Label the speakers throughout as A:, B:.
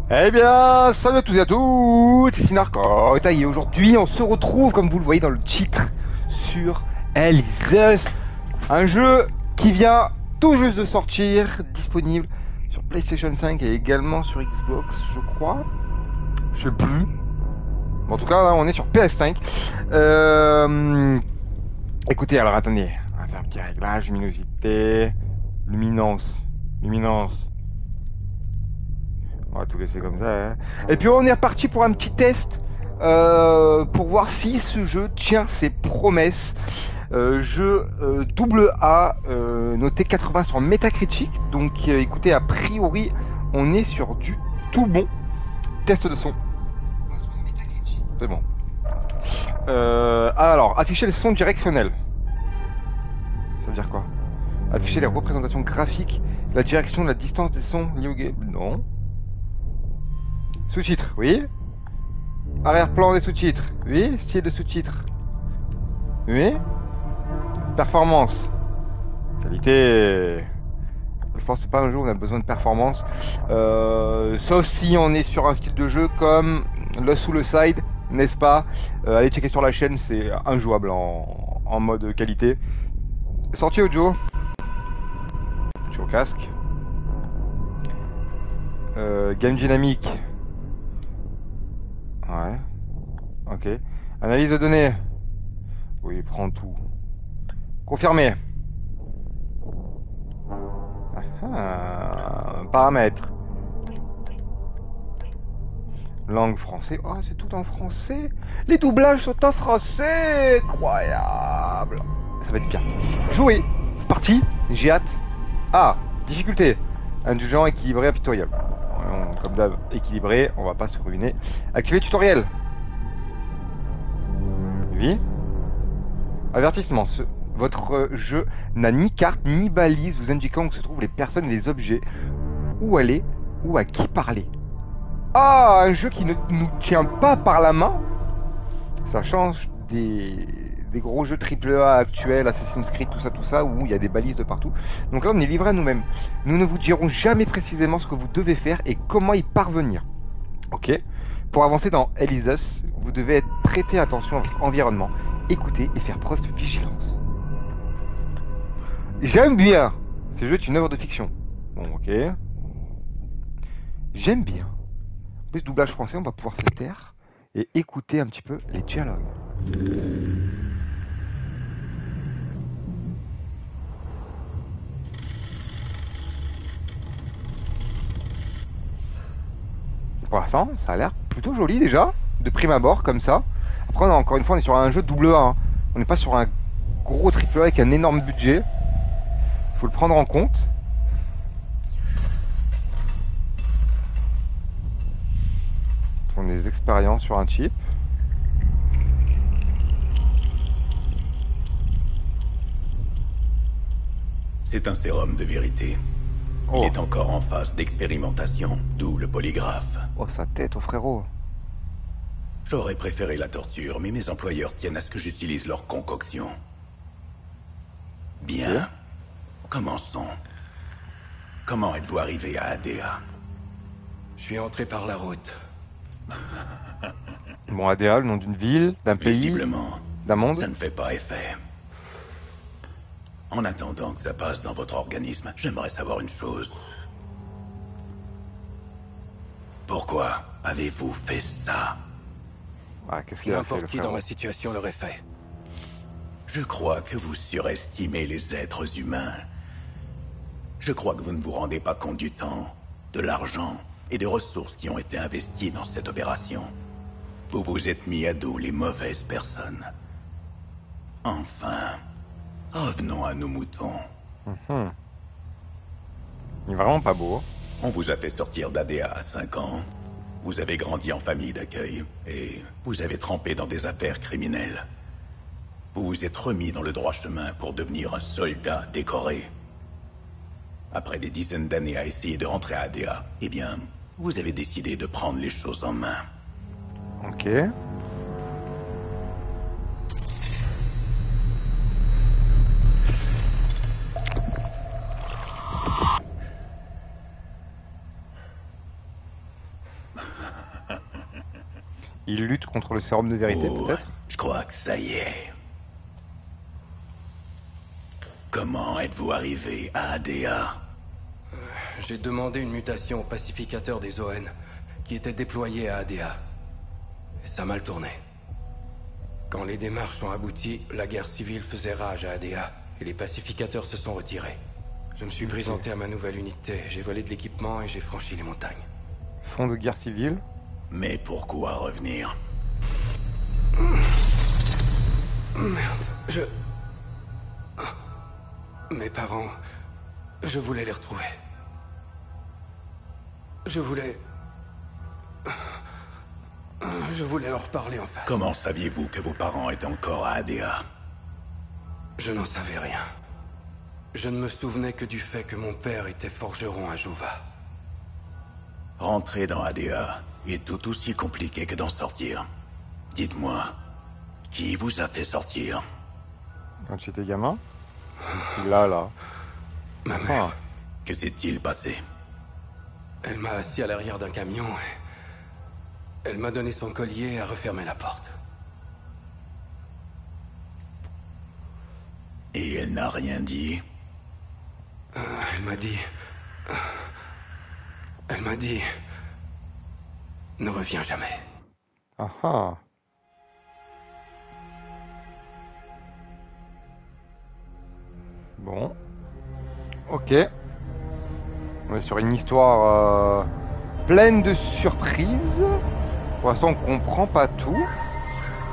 A: Eh bien, salut à tous et à toutes, ici Narcote, et aujourd'hui on se retrouve, comme vous le voyez dans le titre, sur Hell is Us, un jeu qui vient tout juste de sortir, disponible sur PlayStation 5 et également sur Xbox, je crois, je sais plus, en tout cas là, on est sur PS5. Écoutez, alors attendez, on va faire un petit réglage, luminosité, luminance. On va tout laisser comme ça. Hein. Et puis on est reparti pour un petit test pour voir si ce jeu tient ses promesses. Jeu double A, noté 80 sur Metacritic. Donc écoutez, a priori, on est sur du tout bon. Test de son. C'est bon. Alors, afficher les sons directionnels. Ça veut dire quoi? Afficher les représentations graphiques, la direction de la distance des sons liés au game. Non. Sous-titres, oui. Arrière-plan des sous-titres, oui. Style de sous-titres, oui. Performance, qualité. Je pense que c'est pas un jeu où on a besoin de performance, sauf si on est sur un style de jeu comme le sous le side, n'est-ce pas? Allez checker sur la chaîne, c'est injouable en mode qualité. Sortie audio. Je suis au casque. Game dynamique. Ouais. Ok. Analyse de données. Oui, prends tout. Confirmé. Paramètres. Langue français. Oh, c'est tout en français. Les doublages sont en français. Incroyable. Ça va être bien. Jouer. C'est parti. J'ai hâte. Ah, difficulté. Indulgent, équilibré, impitoyable. Comme d'hab, équilibré. On va pas se ruiner. Activer tutoriel. Oui. Avertissement. Votre jeu n'a ni carte ni balise vous indiquant où se trouvent les personnes et les objets, où aller ou à qui parler. Ah, un jeu qui ne nous tient pas par la main. Ça change des gros jeux AAA actuels, Assassin's Creed, tout ça, où il y a des balises de partout. Donc là, on est livré à nous-mêmes. Nous ne vous dirons jamais précisément ce que vous devez faire et comment y parvenir. Ok. Pour avancer dans Hell is Us, vous devez prêter attention à votre environnement, écouter et faire preuve de vigilance. J'aime bien. Ce jeu est une œuvre de fiction. Bon, ok. J'aime bien. En plus, doublage français, on va pouvoir se taire et écouter un petit peu les dialogues. Pour l'instant, ça a l'air plutôt joli déjà, de prime abord, comme ça. Après, encore une fois, on est sur un jeu double A. Hein. On n'est pas sur un gros triple A avec un énorme budget. Faut le prendre en compte. On a des expériences sur un chip.
B: C'est un sérum de vérité.
A: Oh.
B: Il est encore en phase d'expérimentation, d'où le polygraphe.
A: Oh, sa tête, oh frérot.
B: J'aurais préféré la torture, mais mes employeurs tiennent à ce que j'utilise leur concoction. Bien. Commençons. Comment êtes-vous arrivé à ADA?
C: Je suis entré par la route.
A: Bon, ADA, le nom d'une ville, d'un pays,
B: Visiblement,
A: d'un monde.
B: ça ne fait pas effet. En attendant que ça passe dans votre organisme, j'aimerais savoir une chose. Pourquoi avez-vous fait ça?
A: Ah, qu'est-ce qu'il a fait,
C: N'importe
A: le
C: qui dans
A: frérot?
C: ma situation l'aurait fait.
B: Je crois que vous surestimez les êtres humains. Je crois que vous ne vous rendez pas compte du temps, de l'argent et des ressources qui ont été investies dans cette opération. Vous vous êtes mis à dos les mauvaises personnes. Enfin, revenons à nos moutons.
A: Il est vraiment pas beau.
B: On vous a fait sortir d'ADA à 5 ans. Vous avez grandi en famille d'accueil et vous avez trempé dans des affaires criminelles. Vous vous êtes remis dans le droit chemin pour devenir un soldat décoré. Après des dizaines d'années à essayer de rentrer à ADA, eh bien, vous avez décidé de prendre les choses en main.
A: Ok. Il lutte contre le sérum de vérité,
B: Oh,
A: peut-être?
B: je crois que ça y est. Comment êtes-vous arrivé à ADA?
C: J'ai demandé une mutation au pacificateur des ON, qui était déployé à ADA. Et ça a mal tourné. Quand les démarches ont abouti, la guerre civile faisait rage à ADA, et les pacificateurs se sont retirés. Je me suis présenté à ma nouvelle unité, j'ai volé de l'équipement et j'ai franchi les montagnes.
A: Fond de guerre civile.
B: Mais pourquoi revenir?
C: Merde, Mes parents... Je voulais les retrouver. Je voulais leur parler en face.
B: Comment saviez-vous que vos parents étaient encore à ADA?
C: Je n'en savais rien. Je ne me souvenais que du fait que mon père était forgeron à Jova.
B: Rentrer dans ADA est tout aussi compliqué que d'en sortir. Dites-moi, qui vous a fait sortir?
A: Quand tu étais gamin. Là.
C: Ma mère,
A: Ah,
B: Que s'est-il passé?
C: elle m'a assis à l'arrière d'un camion et... Elle m'a donné son collier et a refermé la porte.
B: Et elle n'a rien dit?
C: Elle m'a dit... Ne reviens jamais.
A: ah ah. Bon. Ok. On est sur une histoire pleine de surprises. Pour l'instant, on comprend pas tout.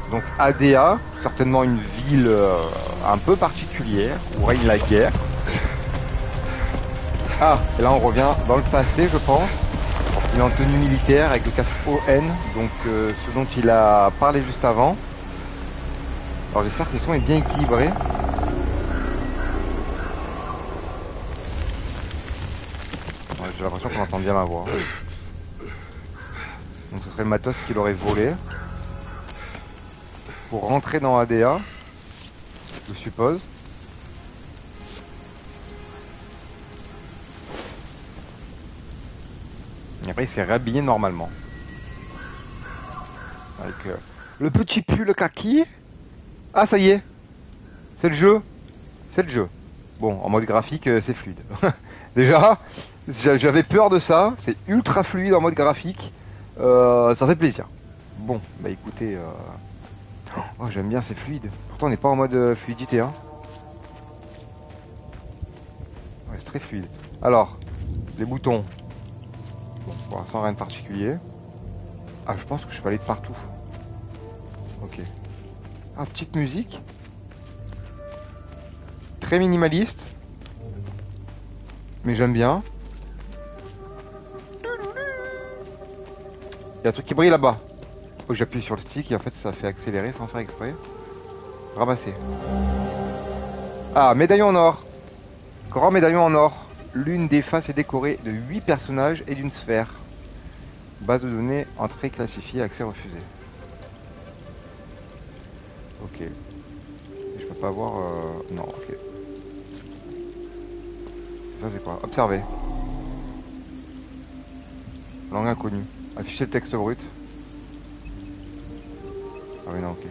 A: Donc ADA, certainement une ville un peu particulière où règne la guerre. Ah, et là on revient dans le passé, je pense. Il est en tenue militaire avec le casque ON, donc ce dont il a parlé juste avant. Alors j'espère que le son est bien équilibré. Ouais, j'ai l'impression qu'on entend bien ma voix. Donc ce serait le matos qu'il aurait volé. Pour rentrer dans ADA, je suppose. Et après il s'est rhabillé normalement. Avec le petit pull kaki. Ah ça y est. C'est le jeu. C'est le jeu. Bon, en mode graphique, c'est fluide. Déjà, j'avais peur de ça. C'est ultra fluide en mode graphique. Ça fait plaisir. Bon, bah écoutez... Oh, j'aime bien, c'est fluide. Pourtant on n'est pas en mode fluidité. Hein. Ouais, c'est très fluide. Alors, les boutons. Bon, pour l'instant rien de particulier. Ah, je pense que je peux aller de partout. Ok. Ah, petite musique. Très minimaliste. Mais j'aime bien. Il y a un truc qui brille là-bas. Oh, j'appuie sur le stick et en fait ça fait accélérer sans faire exprès. Ramasser. Ah, médaillon en or. Grand médaillon en or. L'une des faces est décorée de 8 personnages et d'une sphère. Base de données, entrée classifiée, accès refusé. Ok. Je peux pas voir... Non, ok. Ça c'est quoi? Observer. Langue inconnue. Afficher le texte brut. Ah oui non, ok.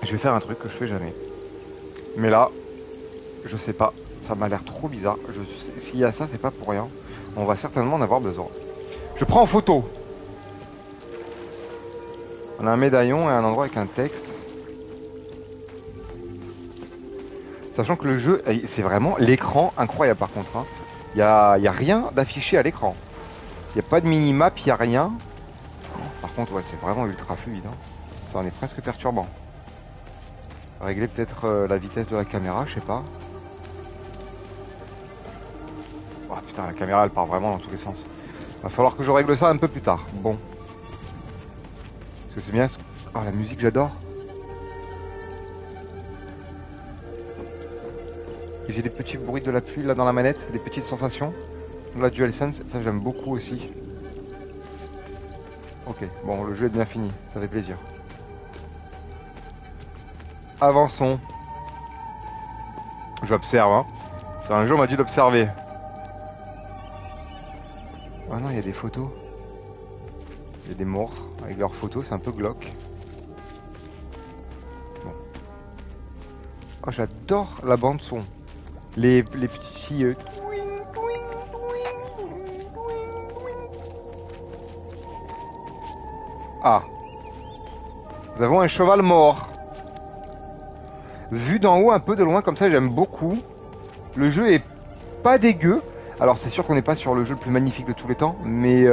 A: Je vais faire un truc que je fais jamais. Mais là, je sais pas. Ça m'a l'air trop bizarre. S'il y a ça, c'est pas pour rien. On va certainement en avoir besoin. Je prends en photo. On a un médaillon et un endroit avec un texte. Sachant que le jeu, c'est vraiment l'écran incroyable par contre. Hein. Y a rien d'affiché à l'écran. Il n'y a pas de minimap, il n'y a rien. Par contre, ouais, c'est vraiment ultra fluide. Hein. Ça en est presque perturbant. Régler peut-être la vitesse de la caméra, je sais pas. Oh putain, la caméra elle part vraiment dans tous les sens. Va falloir que je règle ça un peu plus tard. Bon. Parce que c'est bien... Oh, la musique, j'adore. Et j'ai des petits bruits de la pluie là dans la manette, des petites sensations. La DualSense, ça j'aime beaucoup aussi. Ok, bon, le jeu est bien fini, ça fait plaisir. Avançons. J'observe, hein. C'est un jeu, on m'a dit d'observer. Oh non, il y a des photos. Il y a des morts avec leurs photos, c'est un peu glauque. Bon. Oh, j'adore la bande son. Les petits... Ah. Nous avons un cheval mort. Vu d'en haut, un peu de loin, comme ça, j'aime beaucoup. Le jeu est pas dégueu. Alors, c'est sûr qu'on n'est pas sur le jeu le plus magnifique de tous les temps, mais il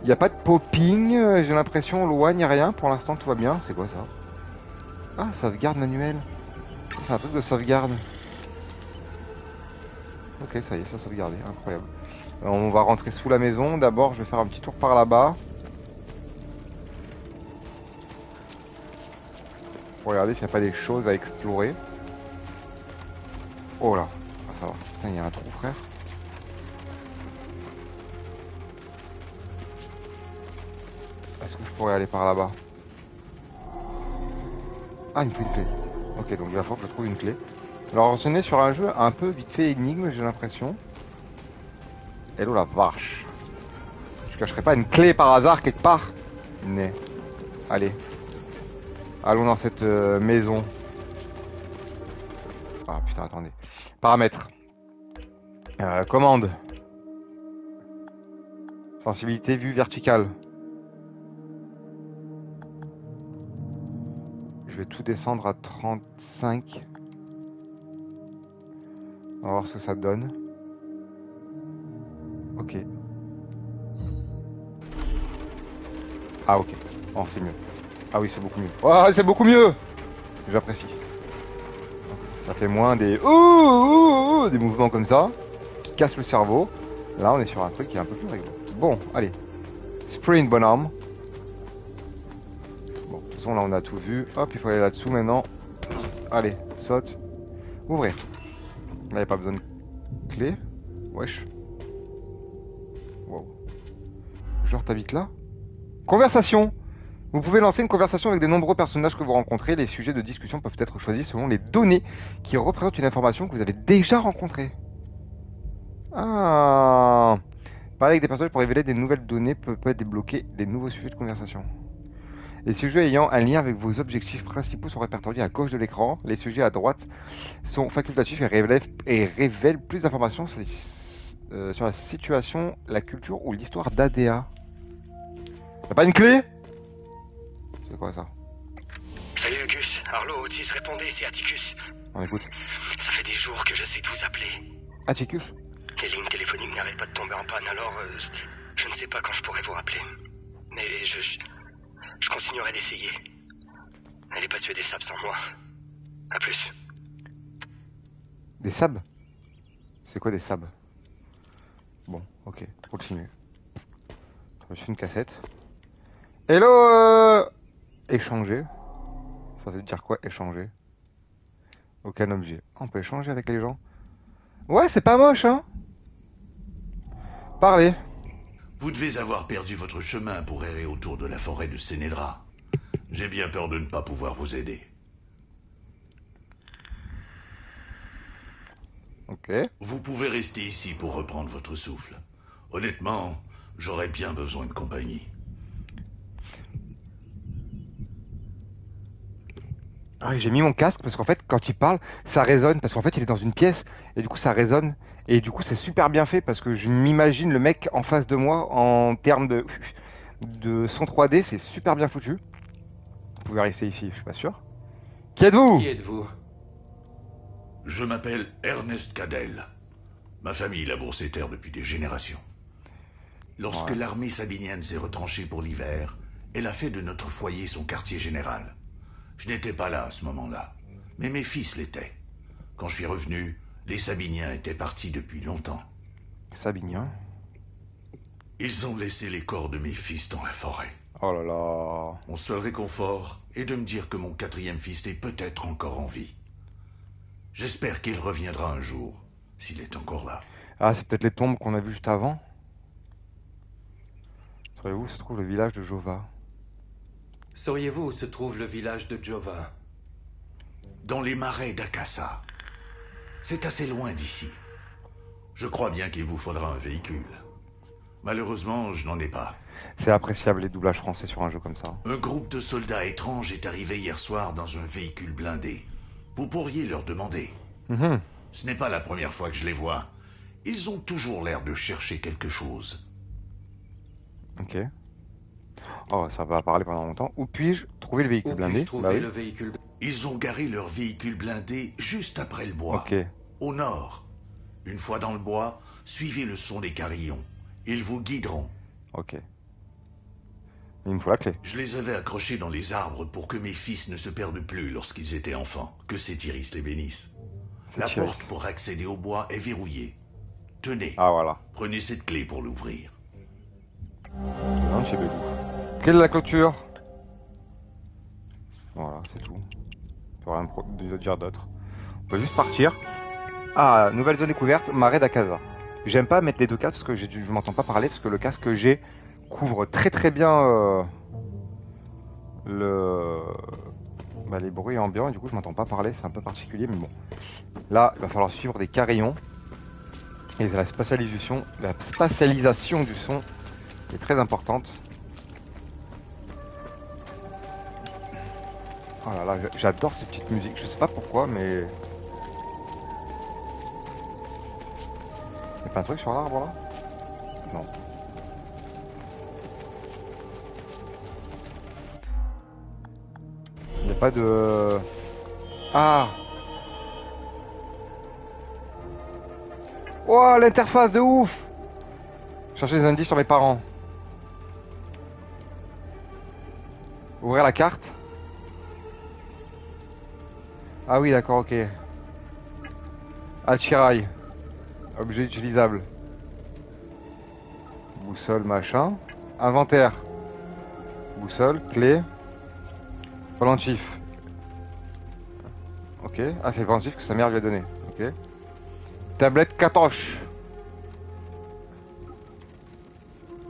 A: n'y a pas de popping, j'ai l'impression, loin, il n'y a rien. Pour l'instant, tout va bien. C'est quoi ça? Ah, sauvegarde manuelle. C'est un truc de sauvegarde. Ok, ça y est, ça sauvegardé. Incroyable. On va rentrer sous la maison. D'abord, je vais faire un petit tour par là-bas. Pour regarder s'il n'y a pas des choses à explorer. Oh là. Ah, ça va. Putain, il y a un trou, frère. Est-ce que je pourrais aller par là-bas? Ah, il me faut une clé. Ok, donc il va falloir que je trouve une clé. Alors, on est sur un jeu un peu vite fait énigme, j'ai l'impression. Hello la vache. Je cacherai pas une clé par hasard quelque part. Mais, allez. Allons dans cette maison. Ah putain, attendez. Paramètres. Commande. Sensibilité vue verticale. Je vais tout descendre à 35. On va voir ce que ça donne. Ok. Ah ok. Oh c'est mieux. Ah oui c'est beaucoup mieux. Oh c'est beaucoup mieux. J'apprécie. Ça fait moins des des mouvements comme ça qui cassent le cerveau. Là on est sur un truc qui est un peu plus rigolo. Bon allez. Sprint bonhomme. Bon de toute façon là on a tout vu. Hop il faut aller là-dessous maintenant. Allez saute. Ouvrez. Là il n'y a pas besoin de clé. Wesh. Wow. Genre t'habites là? Conversation. Vous pouvez lancer une conversation avec de nombreux personnages que vous rencontrez. Les sujets de discussion peuvent être choisis selon les données qui représentent une information que vous avez déjà rencontrée. Ah. Parler avec des personnages pour révéler des nouvelles données peut être débloquer des nouveaux sujets de conversation. Les sujets ayant un lien avec vos objectifs principaux sont répertoriés à gauche de l'écran. Les sujets à droite sont facultatifs et révèlent plus d'informations sur la situation, la culture ou l'histoire d'ADA. T'as pas une clé? C'est quoi ça?
D: Salut Gus, Arlo, Otis, répondez, c'est Atticus.
A: On écoute.
D: Ça fait des jours que j'essaie de vous appeler.
A: Atticus?
D: Les lignes téléphoniques n'arrêtent pas de tomber en panne, alors je ne sais pas quand je pourrai vous rappeler. Mais je continuerai d'essayer. N'allez pas tuer des sables sans moi. À plus.
A: Des sabs? C'est quoi des sabs? Bon, ok, continue. Je fais une cassette. Hello échanger. Ça veut dire quoi échanger? Aucun objet. On peut échanger avec les gens. Ouais, c'est pas moche, hein? Parlez.
E: Vous devez avoir perdu votre chemin pour errer autour de la forêt de Sénédra. J'ai bien peur de ne pas pouvoir vous aider.
A: Ok.
E: Vous pouvez rester ici pour reprendre votre souffle. Honnêtement, j'aurais bien besoin de compagnie.
A: Ah, j'ai mis mon casque parce qu'en fait, quand il parle, ça résonne. Parce qu'en fait, il est dans une pièce et du coup, ça résonne. Et du coup, c'est super bien fait parce que je m'imagine le mec en face de moi en termes de son 3D. C'est super bien foutu. Vous pouvez rester ici, je suis pas sûr. Qui êtes-vous?
C: Qui êtes-vous?
E: Je m'appelle Ernest Cadel. Ma famille laboure ces terres depuis des générations. Lorsque l'armée sabinienne s'est retranchée pour l'hiver, elle a fait de notre foyer son quartier général. Je n'étais pas là à ce moment-là, mais mes fils l'étaient. Quand je suis revenu, les Sabiniens étaient partis depuis longtemps.
A: Sabinien.
E: Ils ont laissé les corps de mes fils dans la forêt.
A: Oh là là.
E: Mon seul réconfort est de me dire que mon quatrième fils est peut-être encore en vie. J'espère qu'il reviendra un jour, s'il est encore là.
A: Ah, c'est peut-être les tombes qu'on a vues juste avant. Sauriez-vous où se trouve le village de Jova?
C: Sauriez-vous où se trouve le village de Jova?
E: Dans les marais d'Akassa. C'est assez loin d'ici. Je crois bien qu'il vous faudra un véhicule. Malheureusement, je n'en ai pas.
A: C'est appréciable les doublages français sur un jeu comme ça.
E: Un groupe de soldats étranges est arrivé hier soir dans un véhicule blindé. Vous pourriez leur demander.
A: Mhm.
E: Ce n'est pas la première fois que je les vois. Ils ont toujours l'air de chercher quelque chose.
A: Ok. Oh, ça va parler pendant longtemps. Où puis-je trouver le véhicule
C: Où
A: blindé?
C: puis-je trouver
A: Bah oui.
C: le véhicule?
E: Ils ont garé leur véhicule blindé juste après le bois.
A: Ok.
E: Au nord. Une fois dans le bois, suivez le son des carillons. Ils vous guideront.
A: Ok. Il me faut la clé.
E: Je les avais accrochés dans les arbres pour que mes fils ne se perdent plus lorsqu'ils étaient enfants. Que Sétiris les bénisse. La
A: Sétiris.
E: porte pour accéder au bois est verrouillée. Tenez,
A: Ah voilà.
E: prenez cette clé pour l'ouvrir.
A: Non, chez Belou. Quelle est la clôture? Voilà, c'est tout. Je peux rien dire d'autre. On peut juste partir. Ah, nouvelle zone découverte, marais d'Akaza. J'aime pas mettre les deux casques parce que je m'entends pas parler parce que le casque que j'ai couvre très bien les bruits ambiants et du coup je m'entends pas parler, c'est un peu particulier mais bon. Là, il va falloir suivre des carillons et la spatialisation du son est très importante. Oh là là, j'adore ces petites musiques, je sais pas pourquoi mais... Y'a pas un truc sur l'arbre là? Non. Y'a pas de... Ah! Oh, l'interface de ouf! Chercher des indices sur mes parents. Ouvrir la carte. Ah oui, d'accord, ok. Attirail. Objet utilisable. Boussole, machin. Inventaire. Boussole, clé. Pendentif. Ok. Ah, c'est le pendentif que sa mère lui a donné. Ok. Tablette Katoche.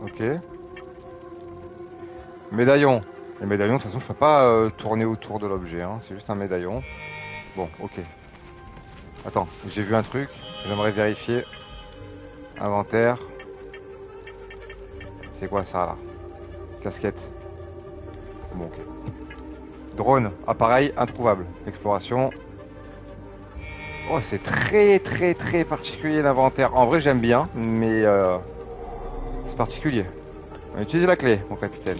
A: Ok. Médaillon. Les médaillons, de toute façon, je peux pas tourner autour de l'objet. Hein. C'est juste un médaillon. Bon, ok. Attends, j'ai vu un truc. J'aimerais vérifier. Inventaire. C'est quoi ça là? Casquette. Bon, ok. Drone, appareil introuvable. Exploration. Oh, c'est très particulier l'inventaire. En vrai, j'aime bien, mais c'est particulier. On va utiliser la clé, mon capitaine.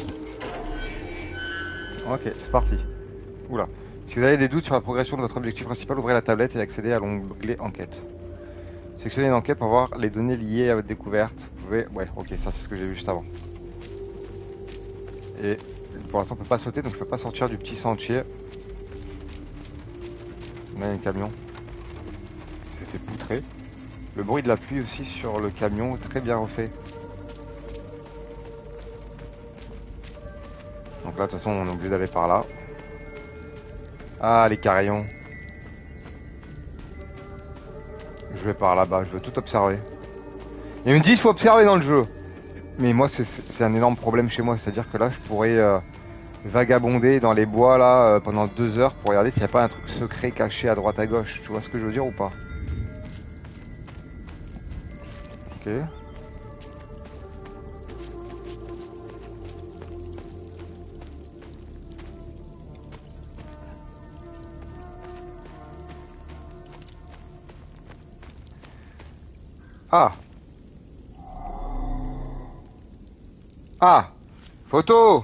A: Ok, c'est parti. Oula. Si vous avez des doutes sur la progression de votre objectif principal, ouvrez la tablette et accédez à l'onglet enquête. Sélectionnez une enquête pour voir les données liées à votre découverte. Vous pouvez... Ouais, ok, ça c'est ce que j'ai vu juste avant. Et pour l'instant, on peut pas sauter, donc je peux pas sortir du petit sentier. Là, il y a un camion. Il s'est fait poutrer. Le bruit de la pluie aussi sur le camion, très bien refait. Donc là, de toute façon, on est obligé d'aller par là. Ah, les carillons. Je vais par là-bas, je veux tout observer. Il me dit qu'il faut observer dans le jeu. Mais moi, c'est un énorme problème chez moi. C'est-à-dire que là, je pourrais vagabonder dans les bois là pendant 2 heures pour regarder s'il n'y a pas un truc secret caché à droite à gauche. Tu vois ce que je veux dire ou pas? Ok. Ah. Ah. Photo.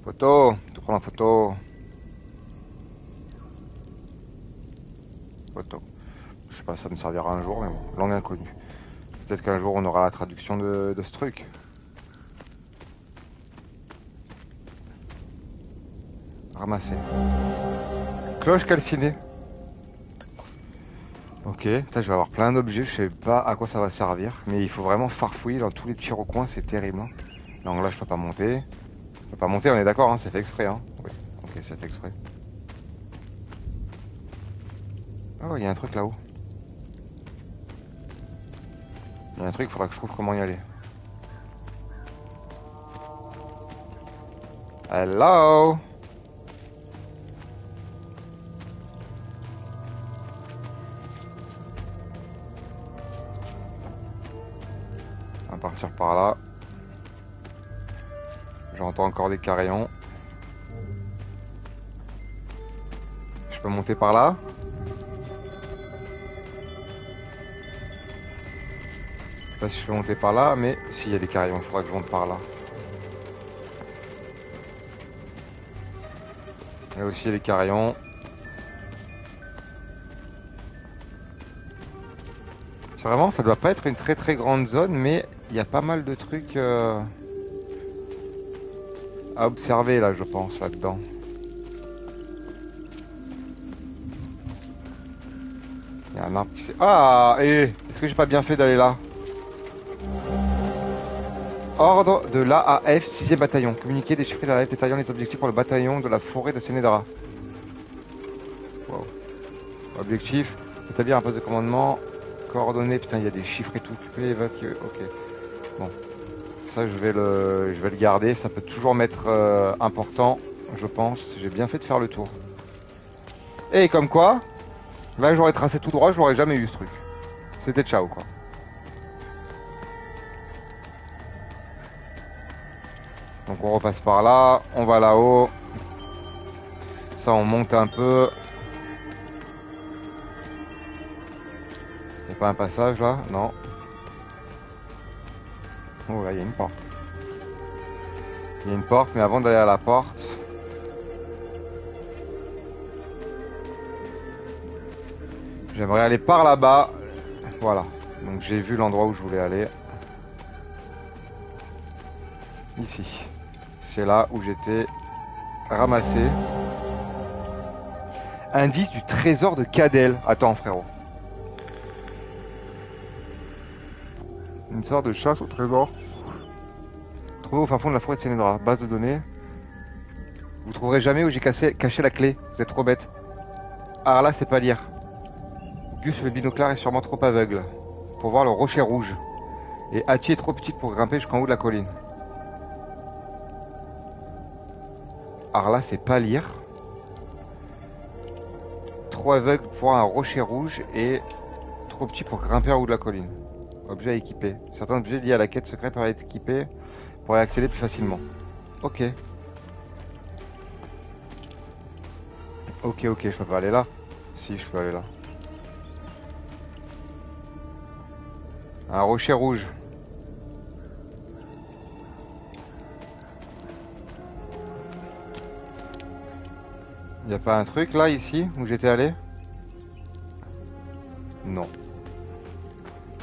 A: Photo. Tu prends la photo. Photo. Je sais pas, ça me servira un jour, mais bon, langue inconnue. Peut-être qu'un jour on aura la traduction de ce truc. Ramasser. Cloche calcinée. Ok, putain, je vais avoir plein d'objets, je sais pas à quoi ça va servir, mais il faut vraiment farfouiller dans tous les petits recoins, c'est terrible. Hein. Donc là, je peux pas monter. Je peux pas monter, on est d'accord, hein, c'est fait exprès. Hein. Oui, ok, c'est fait exprès. Oh, il y a un truc là-haut. Il y a un truc, il faudra que je trouve comment y aller. Hello! On va partir par là. J'entends encore des carillons. Je peux monter par là? Je sais pas si je peux monter par là, mais s'il y a des carillons, il faudra que je monte par là. Il y a aussi les carillons. C'est vraiment, ça doit pas être une très très grande zone, mais il y a pas mal de trucs à observer là, je pense, là-dedans. Il y a un arbre qui s'est... Ah, est-ce que j'ai pas bien fait d'aller là? Ordre de l'AAF 6e bataillon. Communiquer, déchiffrer l'AAF détaillant les objectifs pour le bataillon de la forêt de Sénédra. Wow. Objectif, établir un poste de commandement. Coordonnées, putain, il y a des chiffres et tout. Tu peux évacuer. Ok. Bon. Ça, je vais le garder. Ça peut toujours m'être important, je pense. J'ai bien fait de faire le tour. Et comme quoi, là, j'aurais tracé tout droit, je l'aurais jamais eu ce truc. C'était ciao, quoi. Donc on repasse par là, on va là-haut. Ça, on monte un peu. Y'a pas un passage là? Non. Oh là, il y a une porte. Il y a une porte, mais avant d'aller à la porte... J'aimerais aller par là-bas. Voilà. Donc j'ai vu l'endroit où je voulais aller. Ici. C'est là où j'étais ramassé. Indice du trésor de Cadel. Attends, frérot. Une sorte de chasse au trésor. Trouvé au fin fond de la forêt de Sénédra. Base de données. Vous trouverez jamais où j'ai caché la clé. Vous êtes trop bête. Ah là, c'est pas lire. Gus le binoclard est sûrement trop aveugle pour voir le rocher rouge. Et Hachi est trop petite pour grimper jusqu'en haut de la colline. Alors là, c'est pas lire. Trop aveugle pour voir un rocher rouge et trop petit pour grimper en haut de la colline. Objet à équiper. Certains objets liés à la quête secrète peuvent être équipés pour y accéder plus facilement. Ok. Ok, je peux pas aller là. Si, je peux aller là. Un rocher rouge. Y a pas un truc là, ici, où j'étais allé? Non.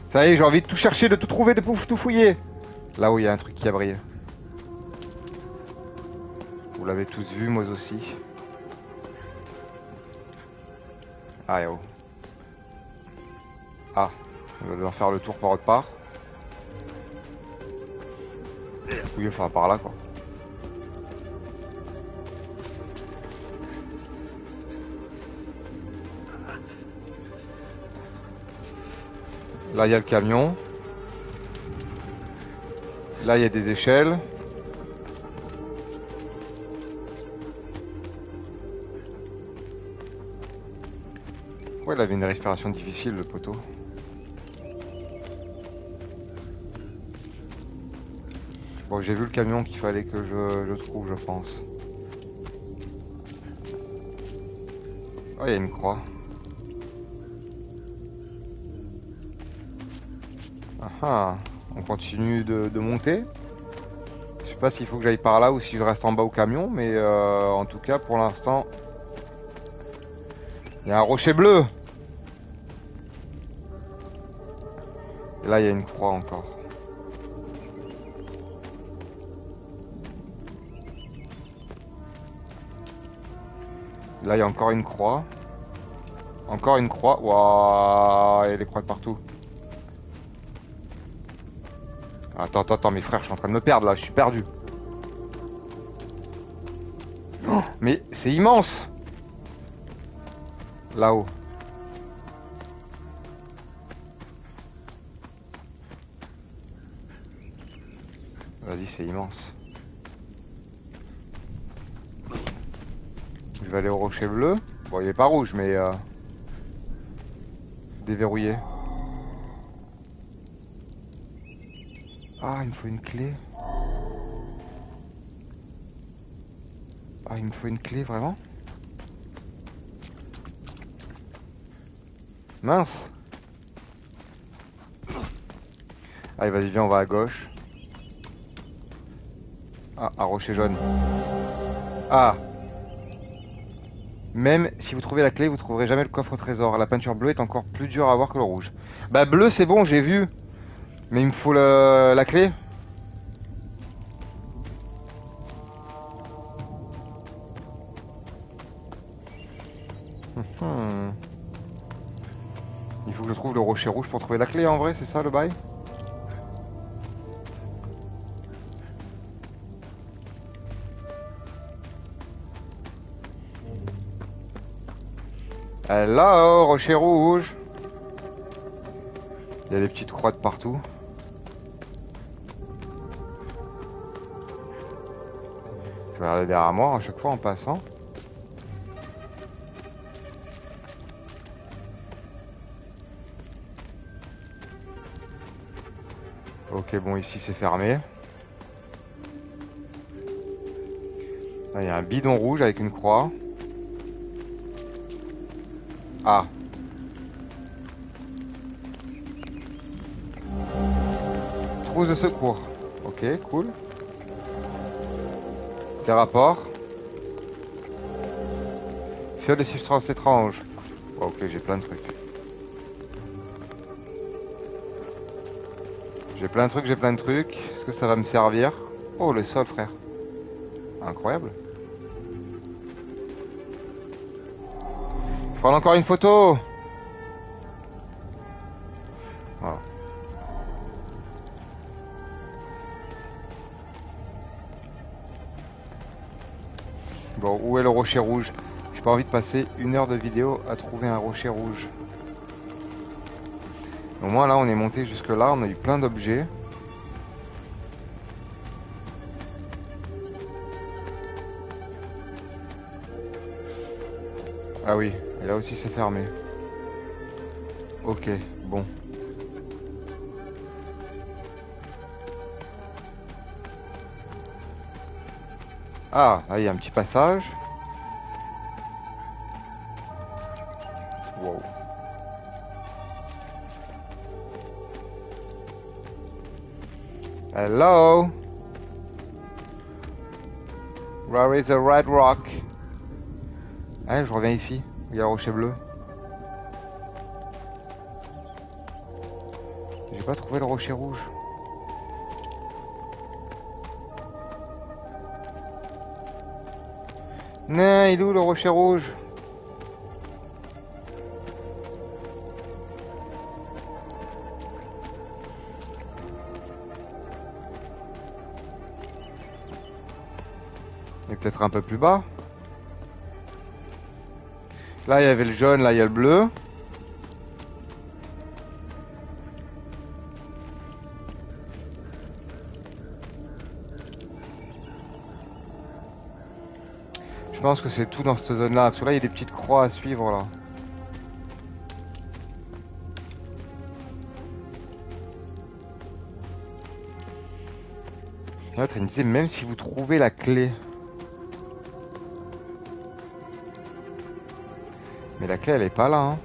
A: Ça y est, j'ai envie de tout chercher, de tout trouver, de tout fouiller. Là où il y a un truc qui a brillé. Vous l'avez tous vu, moi aussi. Ah, oh. Ah, on va devoir faire le tour par autre part. Oui, enfin par là quoi. Là il y a le camion. Là il y a des échelles. Ouais, il avait une respiration difficile le poteau. Bon, j'ai vu le camion qu'il fallait que je trouve, je pense. Oh, il y a une croix. Ah, on continue de monter. Je sais pas s'il faut que j'aille par là ou si je reste en bas au camion, mais en tout cas, pour l'instant, il y a un rocher bleu. Et là, il y a une croix encore. Là, il y a encore une croix. Encore une croix. Waouh, il y a des croix de partout. Attends, mes frères, je suis en train de me perdre là, je suis perdu. Oh, mais c'est immense. Là-haut. Vas-y, c'est immense. Je vais aller au rocher bleu. Bon, il est pas rouge, mais déverrouillé. Ah, il me faut une clé. Ah, il me faut une clé, vraiment? Mince. Allez, vas-y, viens, on va à gauche. Ah, un rocher jaune. Ah. Même si vous trouvez la clé, vous trouverez jamais le coffre au trésor. La peinture bleue est encore plus dure à voir que le rouge. Bah bleu, c'est bon, j'ai vu. Mais il me faut la clé. Il faut que je trouve le rocher rouge pour trouver la clé en vrai, c'est ça le bail? Hello, rocher rouge. Il y a des petites croix de partout. Je vais regarder derrière moi à chaque fois en passant. Ok, bon, ici c'est fermé. Là, il y a un bidon rouge avec une croix. Ah. Trousse de secours. Ok, cool. Des rapports. Fiole de substances étranges. Ok, j'ai plein de trucs. J'ai plein de trucs. Est-ce que ça va me servir? Oh, le sol, frère. Incroyable. Je prends encore une photo. Voilà. Bon, où est le rocher rouge? J'ai pas envie de passer 1 heure de vidéo à trouver un rocher rouge. Au moins là, on est monté jusque là, on a eu plein d'objets. Ah oui, et là aussi c'est fermé. Ok, bon. Ah, là il y a un petit passage. Wow. Hello? Where is the red rock? Ah, je reviens ici. Il y a le rocher bleu. J'ai pas trouvé le rocher rouge. Non, il est où le rocher rouge? Il est peut-être un peu plus bas. Là, il y avait le jaune, là, il y a le bleu. Je pense que c'est tout dans cette zone-là. Parce que là, il y a des petites croix à suivre, là. L'autre, il me disait, même si vous trouvez la clé. Mais la clé, elle est pas là, hein.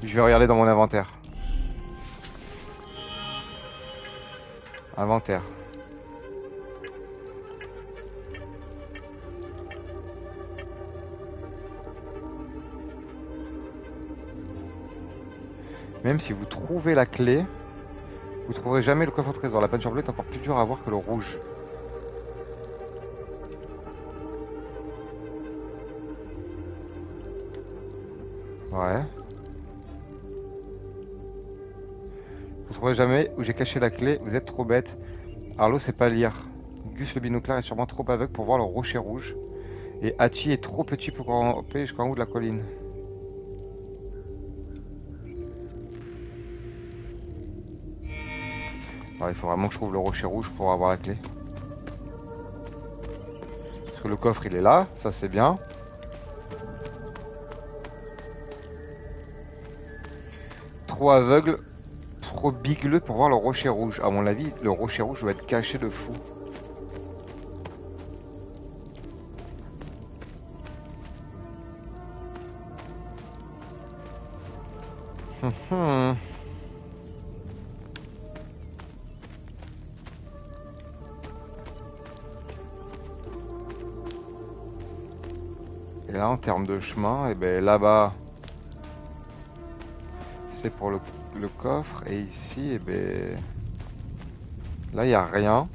A: Je vais regarder dans mon inventaire. Inventaire. Même si vous trouvez la clé, vous trouverez jamais le coffre au trésor. La peinture bleue est encore plus dure à voir que le rouge. Ouais. Vous trouverez jamais où j'ai caché la clé, vous êtes trop bête. Arlo sait pas lire. Gus le binoclard est sûrement trop aveugle pour voir le rocher rouge. Et Hachi est trop petit pour grimper jusqu'en haut de la colline. Alors il faut vraiment que je trouve le rocher rouge pour avoir la clé. Parce que le coffre il est là, ça c'est bien. Trop aveugle, trop bigleux pour voir le rocher rouge. À mon avis, le rocher rouge doit être caché de fou. Hmm. Et là, en termes de chemin, et ben là-bas, c'est pour le coffre. Et ici, et ben là, il n'y a rien.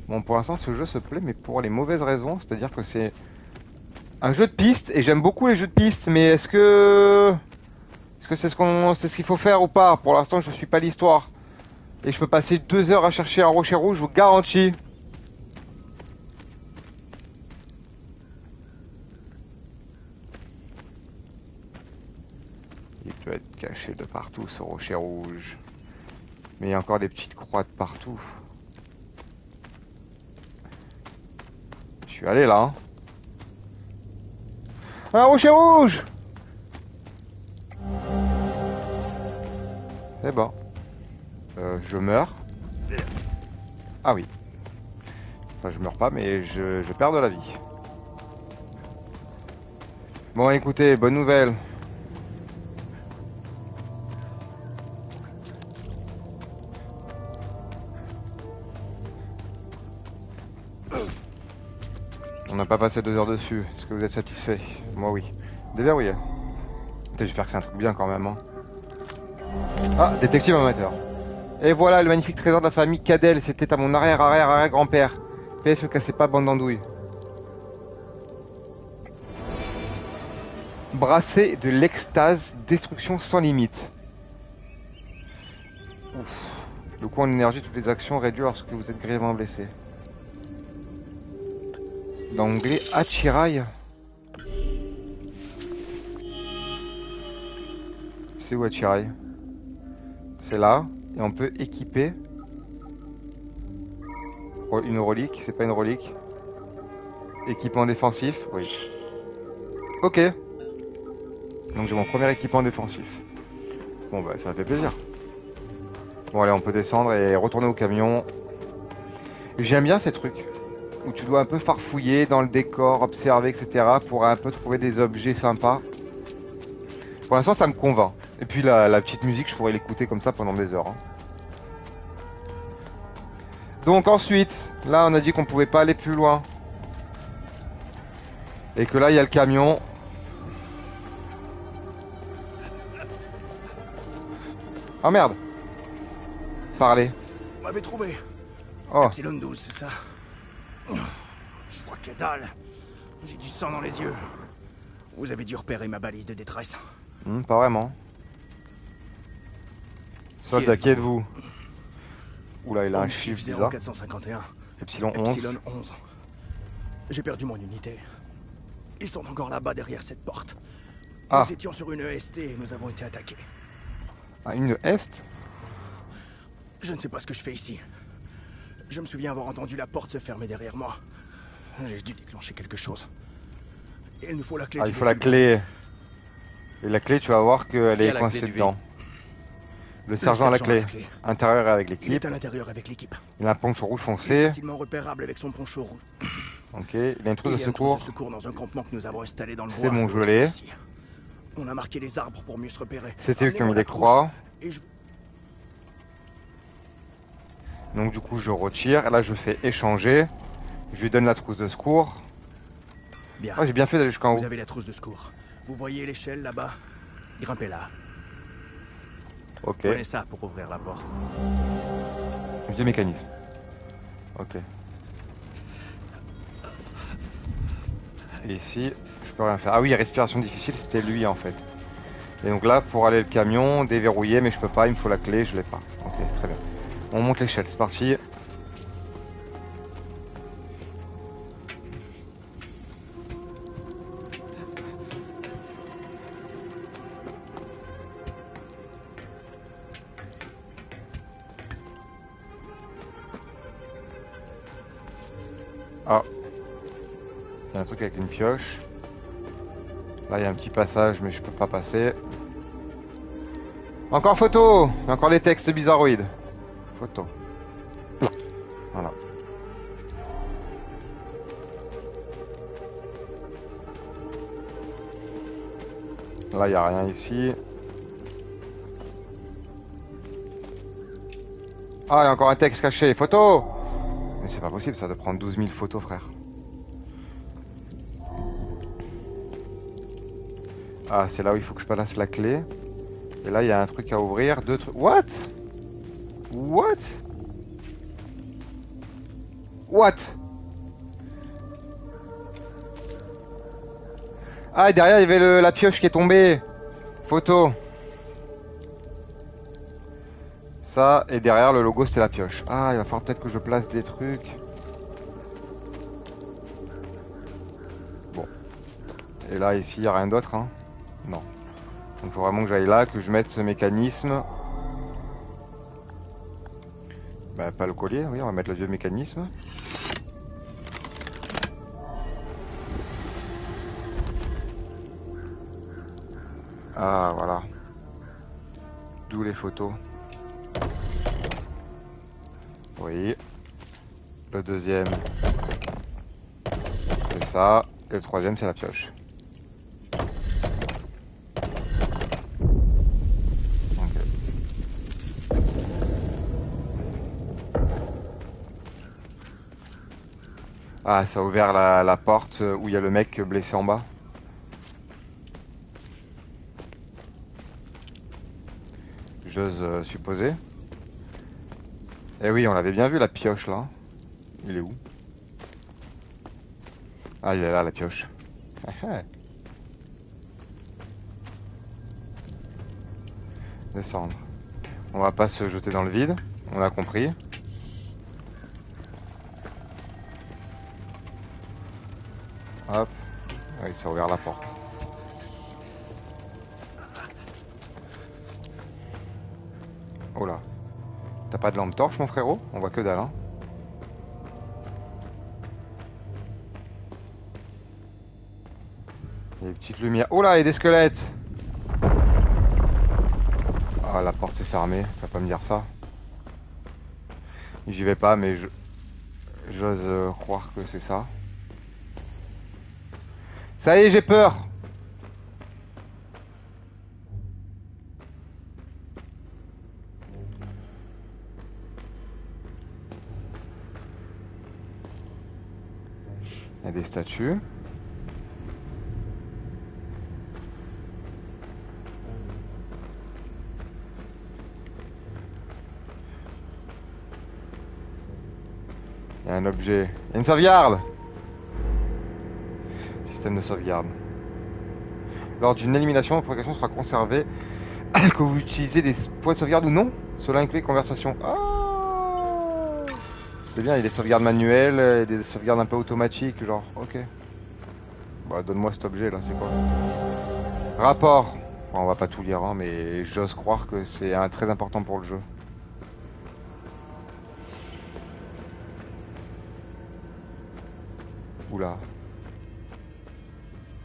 A: Bon, pour l'instant, ce jeu se plaît, mais pour les mauvaises raisons. C'est-à-dire que c'est un jeu de piste, et j'aime beaucoup les jeux de piste, mais est-ce que c'est ce qu'il faut faire ou pas? Pour l'instant, je suis pas l'histoire. Et je peux passer 2 heures à chercher un rocher rouge, je vous garantis. Il peut être caché de partout, ce rocher rouge. Mais il y a encore des petites croix de partout. Je suis allé là. Hein. Un rocher rouge! C'est bon. Je meurs. Ah oui. Enfin, je meurs pas, mais je perds de la vie. Bon, écoutez, bonne nouvelle. On n'a pas passé 2 heures dessus. Est-ce que vous êtes satisfait? Moi, oui. Déverrouillé. J'espère que c'est un truc bien quand même. Hein. Ah, détective amateur. Et voilà le magnifique trésor de la famille Cadel. C'était à mon arrière-arrière-arrière-grand-père. PS, ne cassez pas, bande d'andouilles. Brasser de l'extase, destruction sans limite. Ouf. Le coût en énergie, toutes les actions réduit lorsque vous êtes grièvement blessé. D'anglais Hachirai. C'est où Hachirai? C'est là. Et on peut équiper une relique. C'est pas une relique. Équipement défensif. Oui. Ok. Donc j'ai mon premier équipement défensif. Bon bah ça fait plaisir. Bon allez, on peut descendre et retourner au camion. J'aime bien ces trucs où tu dois un peu farfouiller dans le décor, observer, etc. pour un peu trouver des objets sympas. Pour l'instant ça me convainc. Et puis la petite musique, je pourrais l'écouter comme ça pendant des heures. Hein. Donc ensuite, là on a dit qu'on pouvait pas aller plus loin. Et que là il y a le camion. Oh merde. Parlez.
F: Vous m'avez trouvé.
A: Oh.
F: Epsilon 12, c'est ça? Je vois que dalle. J'ai du sang dans les yeux. Vous avez dû repérer ma balise de détresse.
A: Pas vraiment. Soldat, qui êtes-vous? Oula, il a un chiffre bizarre.
F: 0451.
A: Epsilon 11.
F: Epsilon 11. J'ai perdu mon unité. Ils sont encore là-bas derrière cette porte.
A: Ah.
F: Nous étions sur une EST et nous avons été attaqués.
A: Ah, une est?
F: Je ne sais pas ce que je fais ici. Je me souviens avoir entendu la porte se fermer derrière moi. J'ai dû déclencher quelque chose. Et il nous faut la clé.
A: Ah, il faut la clé. Et la clé, tu vas voir qu'elle est coincée dedans. Le sergent a la clé. Intérieur avec l'équipe.
F: Il est à l'intérieur avec l'équipe.
A: Il a un poncho rouge
F: Il est
A: foncé.
F: facilement repérable avec son poncho rouge.
A: Ok, il a une trousse de
F: Il y a une trousse
A: secours.
F: de secours dans un campement que nous avons installé dans le bois.
A: C'est bon, je l'ai.
F: On a marqué les arbres pour mieux se repérer.
A: C'était eux qui ont mis
F: Amenez-moi la
A: des croix.
F: trousse et je...
A: Donc du coup, je retire. Là, je fais échanger. Je lui donne la trousse de secours.
F: Bien.
A: Oh, j'ai bien fait d'aller jusqu'en haut.
F: Vous avez la trousse de secours. Vous voyez l'échelle là-bas? Grimpez là.
A: Ok.
F: Prenez ça pour ouvrir la porte.
A: Vieux mécanisme. Ok. Et ici, je peux rien faire. Ah oui, respiration difficile, c'était lui en fait. Et donc là, pour aller le camion, déverrouiller, mais je peux pas, il me faut la clé, je l'ai pas. Ok, très bien. On monte l'échelle, c'est parti. Ah. Il y a un truc avec une pioche. Là, il y a un petit passage, mais je peux pas passer. Encore photo! Il y a encore des textes bizarroïdes. Photo. Voilà. Là, il n'y a rien ici. Ah, il y a encore un texte caché. Photo! Mais c'est pas possible ça de prendre 12 000 photos, frère. Ah, c'est là où il faut que je place la clé. Et là, il y a un truc à ouvrir. Deux trucs. What? What? What? Ah, et derrière, il y avait la pioche qui est tombée. Photo. Ça, et derrière, le logo, c'était la pioche. Ah, il va falloir peut-être que je place des trucs. Bon. Et là, ici, il n'y a rien d'autre, hein? Non. Donc, il faut vraiment que j'aille là, que je mette ce mécanisme. Bah, pas le collier, oui, on va mettre le vieux mécanisme. Ah, voilà. D'où les photos. Oui. Le deuxième, c'est ça. Et le troisième, c'est la pioche. Ok. Ah, ça a ouvert la porte où il y a le mec blessé en bas. J'ose supposer. Eh oui, on l'avait bien vu la pioche là. Il est où? Ah, il est là la pioche. Descendre. On va pas se jeter dans le vide, on a compris. Hop. Oui, ça a ouvert la porte. Oh là. T'as pas de lampe torche, mon frérot? On voit que dalle, hein. Il y a des petites lumières. Oh là, il y a des squelettes! Ah, la porte s'est fermée. Tu vas pas me dire ça. J'y vais pas, mais j'ose croire que c'est ça. Ça y est, j'ai peur! Il y a des statues. Il y a un objet. Il y a une sauvegarde! Système de sauvegarde. Lors d'une élimination, votre progression sera conservée. Que vous utilisez des points de sauvegarde ou non? Cela inclut conversation. Ah! C'est bien, il y a des sauvegardes manuelles et des sauvegardes un peu automatiques, genre, ok. Bah, donne-moi cet objet là, c'est quoi? Rapport. Bon, on va pas tout lire, hein, mais j'ose croire que c'est très important pour le jeu. Oula.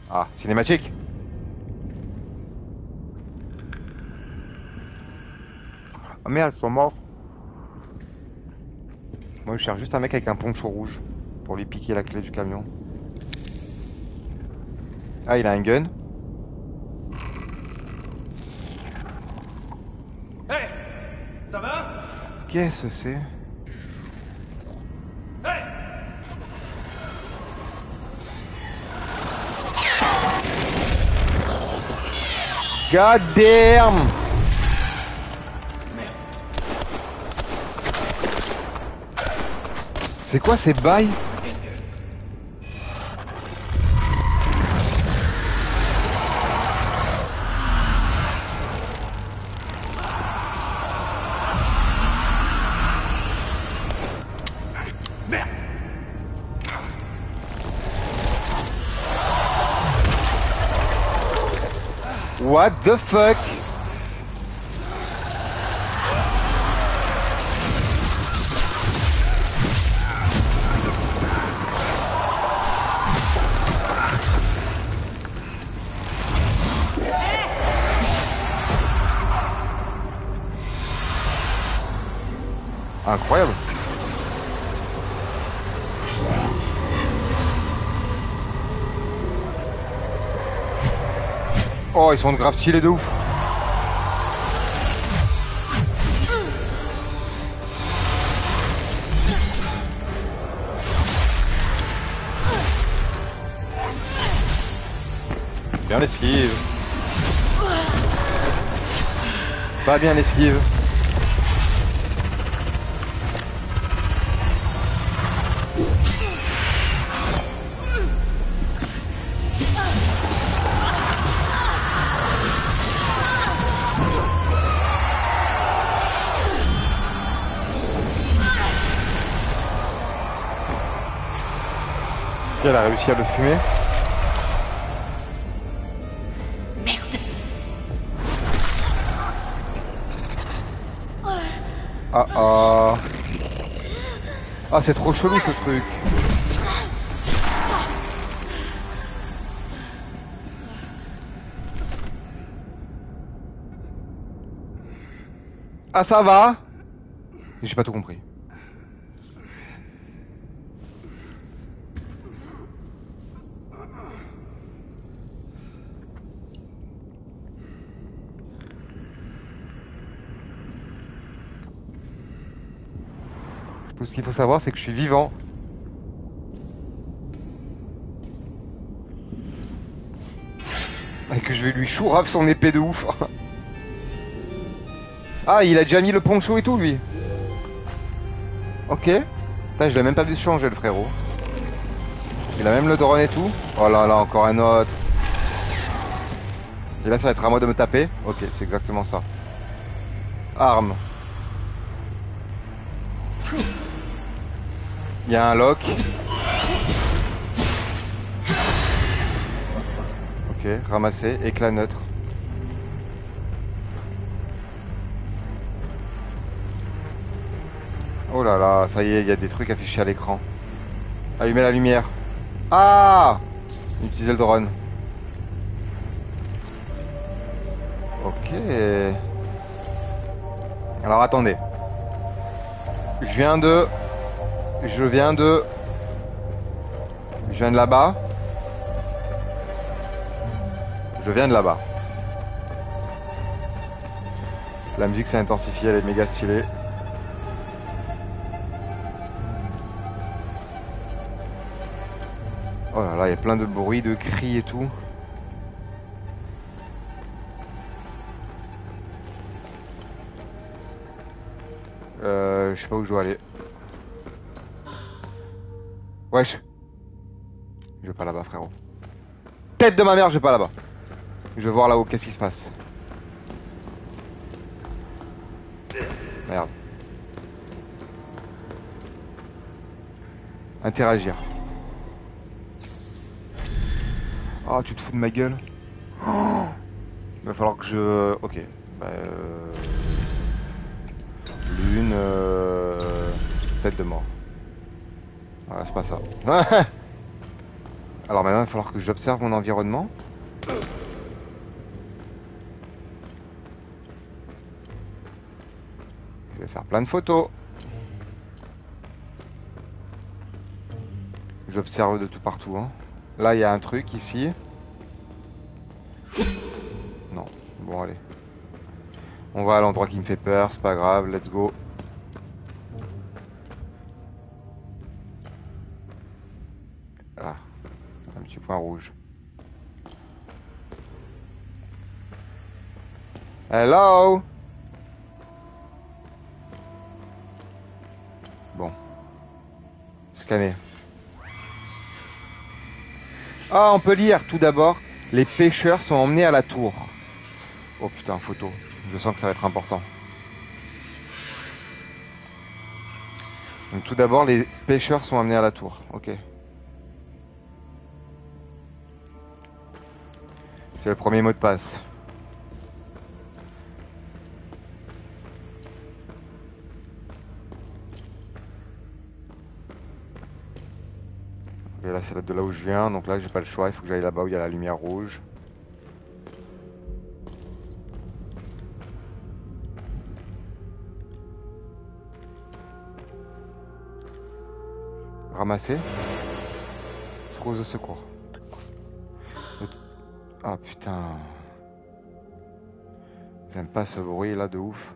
A: Ah, cinématique. Ah merde, ils sont morts. Moi je cherche juste un mec avec un poncho rouge pour lui piquer la clé du camion. Ah, il a un gun.
G: Hey, ça va?
A: Qu'est-ce que c'est?
G: Hey!
A: God damn! C'est quoi ces bails?
G: Merde!
A: What the fuck? Incroyable. Oh, ils sont grave stylés de ouf. Bien l'esquive. Pas bien l'esquive. Elle a réussi à le fumer.
H: Merde.
A: Ah ah. Ah c'est trop chelou ce truc. Ah ça va? J'ai pas tout compris. Tout ce qu'il faut savoir, c'est que je suis vivant. Et que je vais lui chourave son épée de ouf. Ah, il a déjà mis le poncho et tout, lui. Ok. Putain, je l'ai même pas vu changer, le frérot. Il a même le drone et tout. Oh là là, encore un autre. Et là, ça va être à moi de me taper. Ok, c'est exactement ça. Arme. Il y a un lock. Ok, ramasser, éclat neutre. Oh là là, ça y est, il y a des trucs affichés à l'écran. Allumer la lumière. Ah! Utiliser le drone. Ok. Alors attendez. Je viens de là-bas. Je viens de là-bas. La musique s'est intensifiée, elle est méga stylée. Oh là là, il y a plein de bruits, de cris et tout. Je sais pas où je dois aller. Wesh. Je vais pas là-bas, frérot. Tête de ma mère, je vais pas là-bas. Je vais voir là-haut, qu'est-ce qui se passe. Merde. Interagir. Oh, tu te fous de ma gueule. Oh, il va falloir que je... Ok. Bah, Lune... Tête de mort. Voilà, c'est pas ça. Alors maintenant, il va falloir que j'observe mon environnement. Je vais faire plein de photos. J'observe de tout partout. Hein. Là, il y a un truc ici. Non. Bon, allez. On va à l'endroit qui me fait peur, c'est pas grave, let's go. Ah, un petit point rouge. Hello? Bon. Scanner. Ah, on peut lire tout d'abord. Les pêcheurs sont emmenés à la tour. Oh putain, photo. Je sens que ça va être important. Donc tout d'abord, les pêcheurs sont amenés à la tour. Ok. C'est le premier mot de passe. Ok, là c'est de là où je viens. Donc là j'ai pas le choix. Il faut que j'aille là-bas où il y a la lumière rouge. Ramasser. Trousse de secours. Ah putain. J'aime pas ce bruit là de ouf.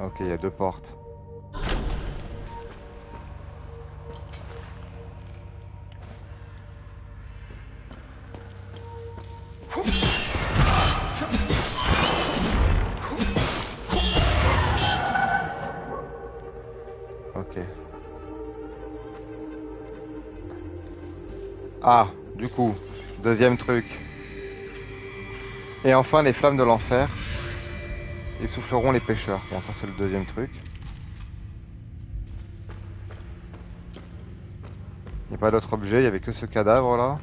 A: Ok, il y a deux portes. Ah, du coup, deuxième truc. Et enfin, les flammes de l'enfer essouffleront les pêcheurs. Bon, ça c'est le deuxième truc. Il n'y a pas d'autre objet, il n'y avait que ce cadavre là.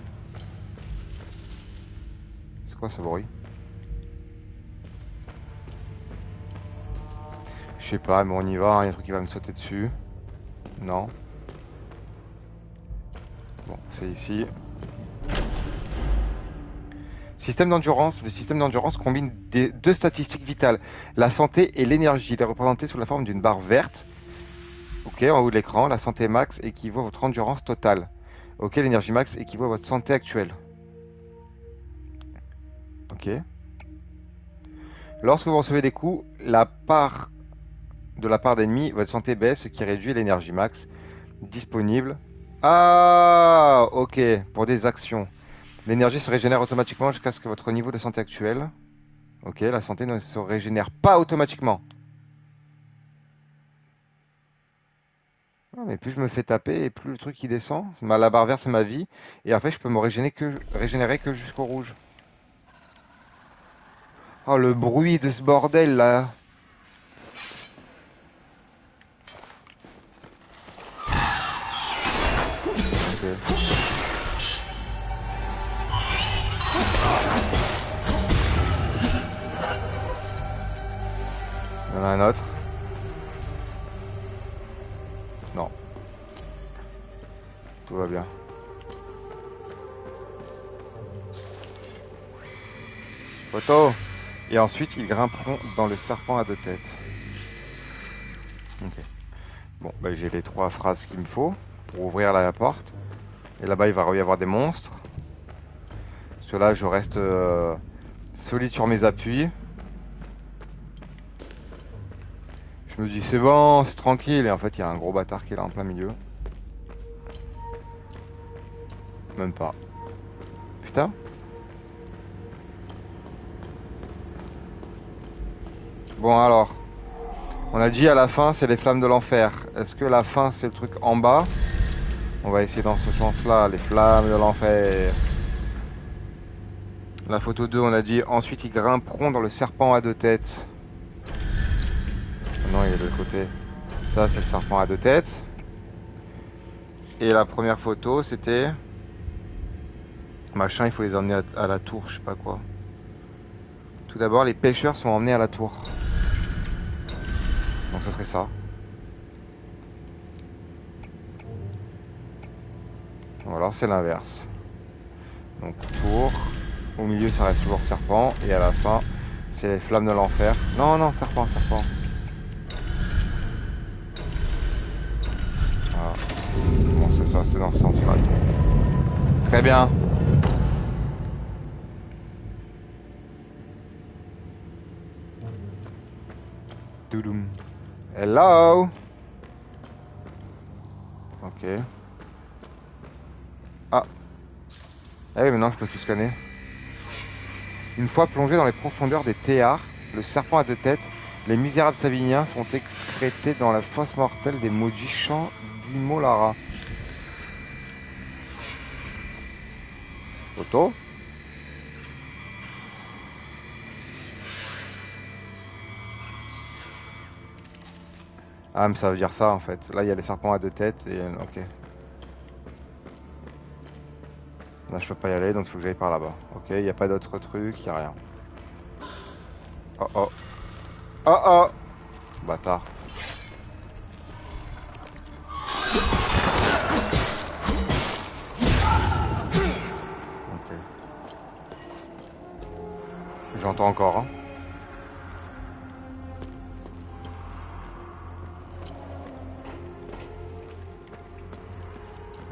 A: C'est quoi ce bruit? Je sais pas, mais on y va, hein, il y a un truc qui va me sauter dessus. Non. Bon, c'est ici. Système d'endurance. Le système d'endurance combine deux statistiques vitales. La santé et l'énergie. Il est représenté sous la forme d'une barre verte. Ok, en haut de l'écran. La santé max équivaut à votre endurance totale. Ok, l'énergie max équivaut à votre santé actuelle. Ok. Lorsque vous recevez des coups, de la part d'ennemis, votre santé baisse, ce qui réduit l'énergie max disponible. Ah, ok, pour des actions. L'énergie se régénère automatiquement jusqu'à ce que votre niveau de santé actuel. Ok, la santé ne se régénère pas automatiquement. Ah, mais plus je me fais taper et plus le truc il descend. La barre verte c'est ma vie. Et en fait je peux me régénérer que jusqu'au rouge. Oh le bruit de ce bordel là. Ok. Il y en a un autre. Non. Tout va bien. Photo. Et ensuite ils grimperont dans le serpent à deux têtes. Ok. Bon, bah, j'ai les 3 phrases qu'il me faut pour ouvrir la porte. Et là-bas il va y avoir des monstres. Parce que là je reste solide sur mes appuis. Je me dis c'est bon, c'est tranquille. Et en fait il y a un gros bâtard qui est là en plein milieu. Même pas. Putain. Bon alors. On a dit à la fin c'est les flammes de l'enfer. Est-ce que la fin c'est le truc en bas? On va essayer dans ce sens-là. Les flammes de l'enfer. La photo 2 on a dit ensuite ils grimperont dans le serpent à deux têtes. Non il est de l'autre côté. Ça c'est le serpent à deux têtes. Et la première photo c'était... Machin il faut les emmener à la tour, je sais pas quoi. Tout d'abord les pêcheurs sont emmenés à la tour. Donc ce serait ça. Ou alors c'est l'inverse. Donc tour. Au milieu ça reste toujours serpent. Et à la fin c'est les flammes de l'enfer. Non non serpent, serpent. Voilà. Bon c'est ça, c'est dans ce sens là. Très bien. Doudoum. Hello. Ok. Ah. Ah oui, maintenant je peux tout scanner. Une fois plongé dans les profondeurs des théards, le serpent à deux têtes, les misérables Saviniens sont excrétés dans la fosse mortelle des maudits champs d'Imolara. Photo. Ah mais ça veut dire ça en fait. Là il y a les serpents à deux têtes et ok. Là je peux pas y aller donc il faut que j'aille par là-bas. Ok, il n'y a pas d'autre truc, il n'y a rien. Oh oh. Oh oh. Bâtard. Ok. J'entends encore hein.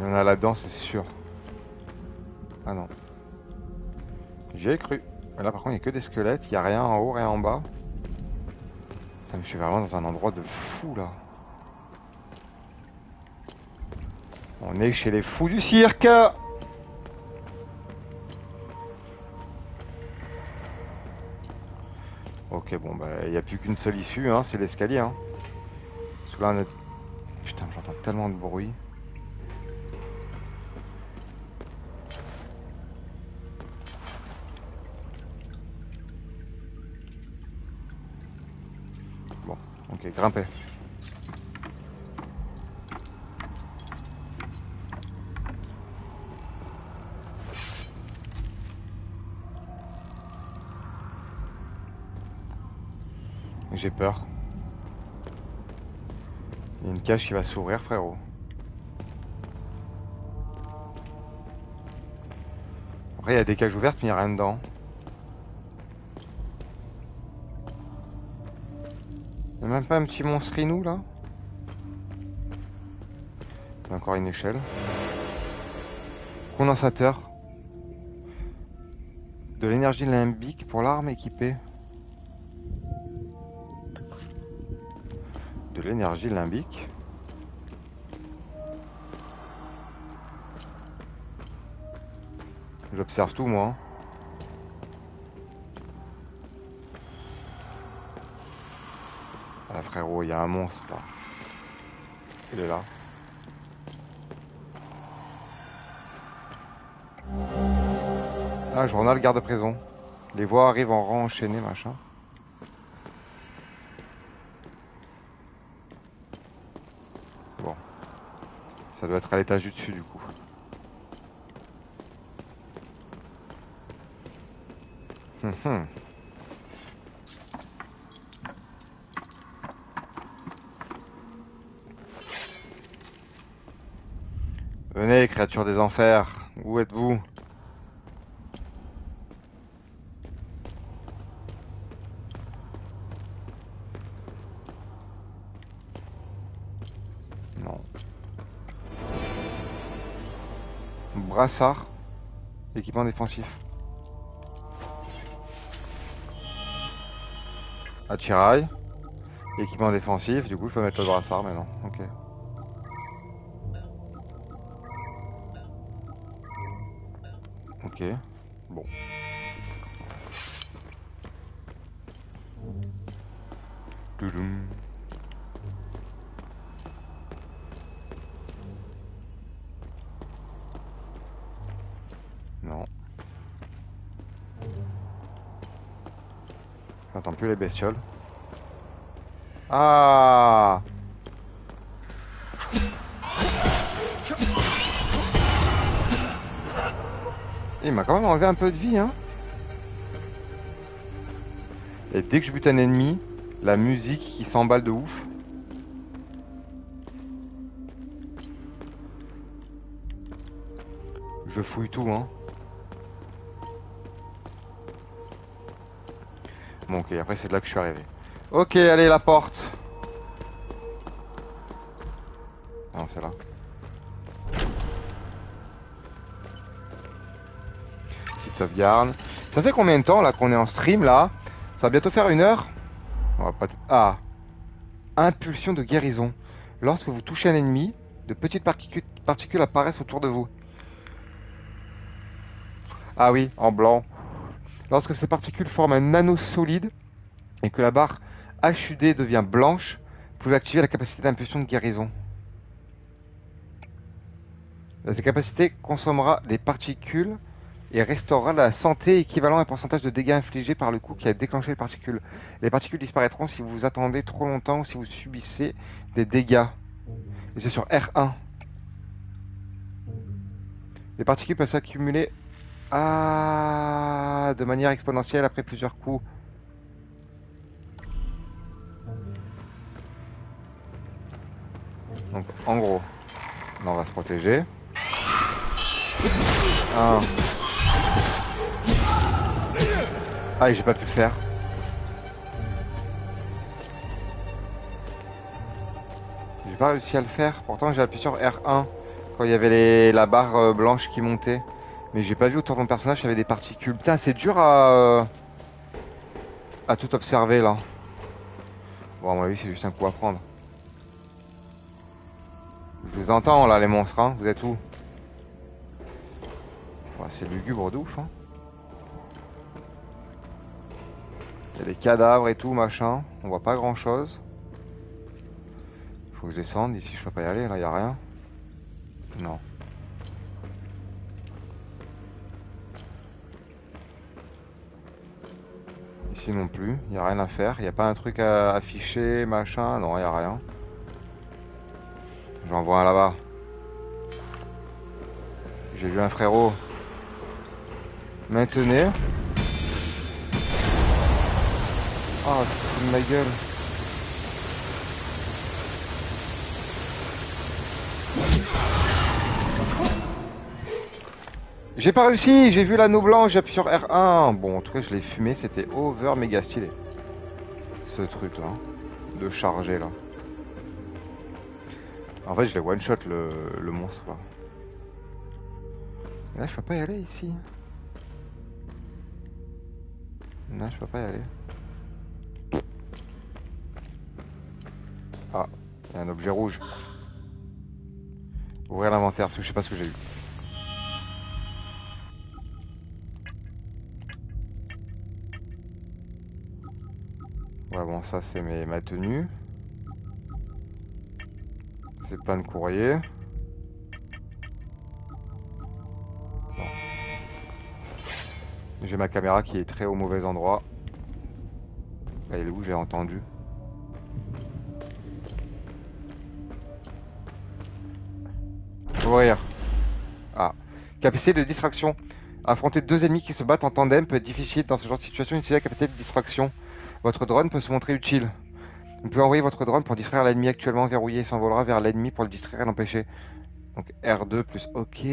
A: Il y en a là-dedans c'est sûr. Ah non. J'y ai cru. Mais là par contre il n'y a que des squelettes, il n'y a rien en haut, rien en bas. Putain, mais je suis vraiment dans un endroit de fou là. On est chez les fous du cirque. Ok bon bah il n'y a plus qu'une seule issue hein, c'est l'escalier hein. Parce que là on a... Putain j'entends tellement de bruit. grimper. J'ai peur. Il y a une cage qui va s'ouvrir, frérot. Après, il y a des cages ouvertes, mais il n'y a rien dedans. Il n'y a même pas un petit monstrinou là? Il y a encore une échelle. Condensateur. De l'énergie limbique pour l'arme équipée. De l'énergie limbique. J'observe tout moi. Ah frérot, il y a un monstre là. Il est là. Ah, journal garde-prison. Les voix arrivent en rang enchaîné, machin. Bon. Ça doit être à l'étage du dessus du coup. Venez, créatures des enfers. Où êtes-vous? Non. Brassard. Équipement défensif. Attirail. Équipement défensif. Du coup, je peux mettre le brassard maintenant. Ok. Ok. Bon. Touloum. Non. J'entends plus les bestioles. Ah! Il m'a quand même enlevé un peu de vie, hein. Et dès que je bute un ennemi, la musique qui s'emballe de ouf. Je fouille tout, hein. Bon, ok, après c'est de là que je suis arrivé. Ok, allez, la porte. Non, c'est là. Petite sauvegarde. Ça fait combien de temps là qu'on est en stream là? Ça va bientôt faire 1 heure. On va pas Ah. Impulsion de guérison. Lorsque vous touchez un ennemi, de petites particules apparaissent autour de vous. Ah oui, en blanc. Lorsque ces particules forment un anneau solide et que la barre HUD devient blanche, vous pouvez activer la capacité d'impulsion de guérison. Cette capacité consommera des particules et restaurera la santé équivalent à un pourcentage de dégâts infligés par le coup qui a déclenché les particules. Les particules disparaîtront si vous attendez trop longtemps ou si vous subissez des dégâts. Et c'est sur R1. Les particules peuvent s'accumuler de manière exponentielle après plusieurs coups. Donc en gros, là on va se protéger. 1. Ah, et j'ai pas pu le faire. J'ai pas réussi à le faire. Pourtant j'ai appuyé sur R1 quand il y avait la barre blanche qui montait. Mais j'ai pas vu autour de mon personnage, il y avait des particules. Putain, c'est dur à tout observer là. Bon, à mon avis, c'est juste un coup à prendre. Je vous entends là, les monstres, hein. Vous êtes où? Ouais, c'est lugubre de ouf, hein. Il y a des cadavres et tout, machin. On voit pas grand chose. Faut que je descende. Ici, je peux pas y aller. Là, il y a rien. Non. Ici non plus, il n'y a rien à faire. Il n'y a pas un truc à afficher, machin. Non, il n'y a rien. J'en vois un là-bas. J'ai vu un frérot. Maintenez. Oh, c'est fou de ma gueule. J'ai pas réussi, j'ai vu l'anneau blanc, j'ai appuyé sur R1. Bon, en tout cas, je l'ai fumé, c'était over méga stylé. Ce truc là, de charger là. En fait, je l'ai one shot le monstre là. Là, je peux pas y aller ici. Là, je peux pas y aller. Ah, il y a un objet rouge. Ouvrir l'inventaire, parce que je sais pas ce que j'ai eu. Ouais, bon, ça c'est ma tenue. C'est plein de courrier. Bon. J'ai ma caméra qui est très au mauvais endroit. Elle est où? J'ai entendu. Ouvrir. Ah. Capacité de distraction. Affronter deux ennemis qui se battent en tandem peut être difficile. Dans ce genre de situation, utilisez la capacité de distraction. Votre drone peut se montrer utile. Vous pouvez envoyer votre drone pour distraire l'ennemi actuellement verrouillé et s'envolera vers l'ennemi pour le distraire et l'empêcher. Donc R2 plus OK.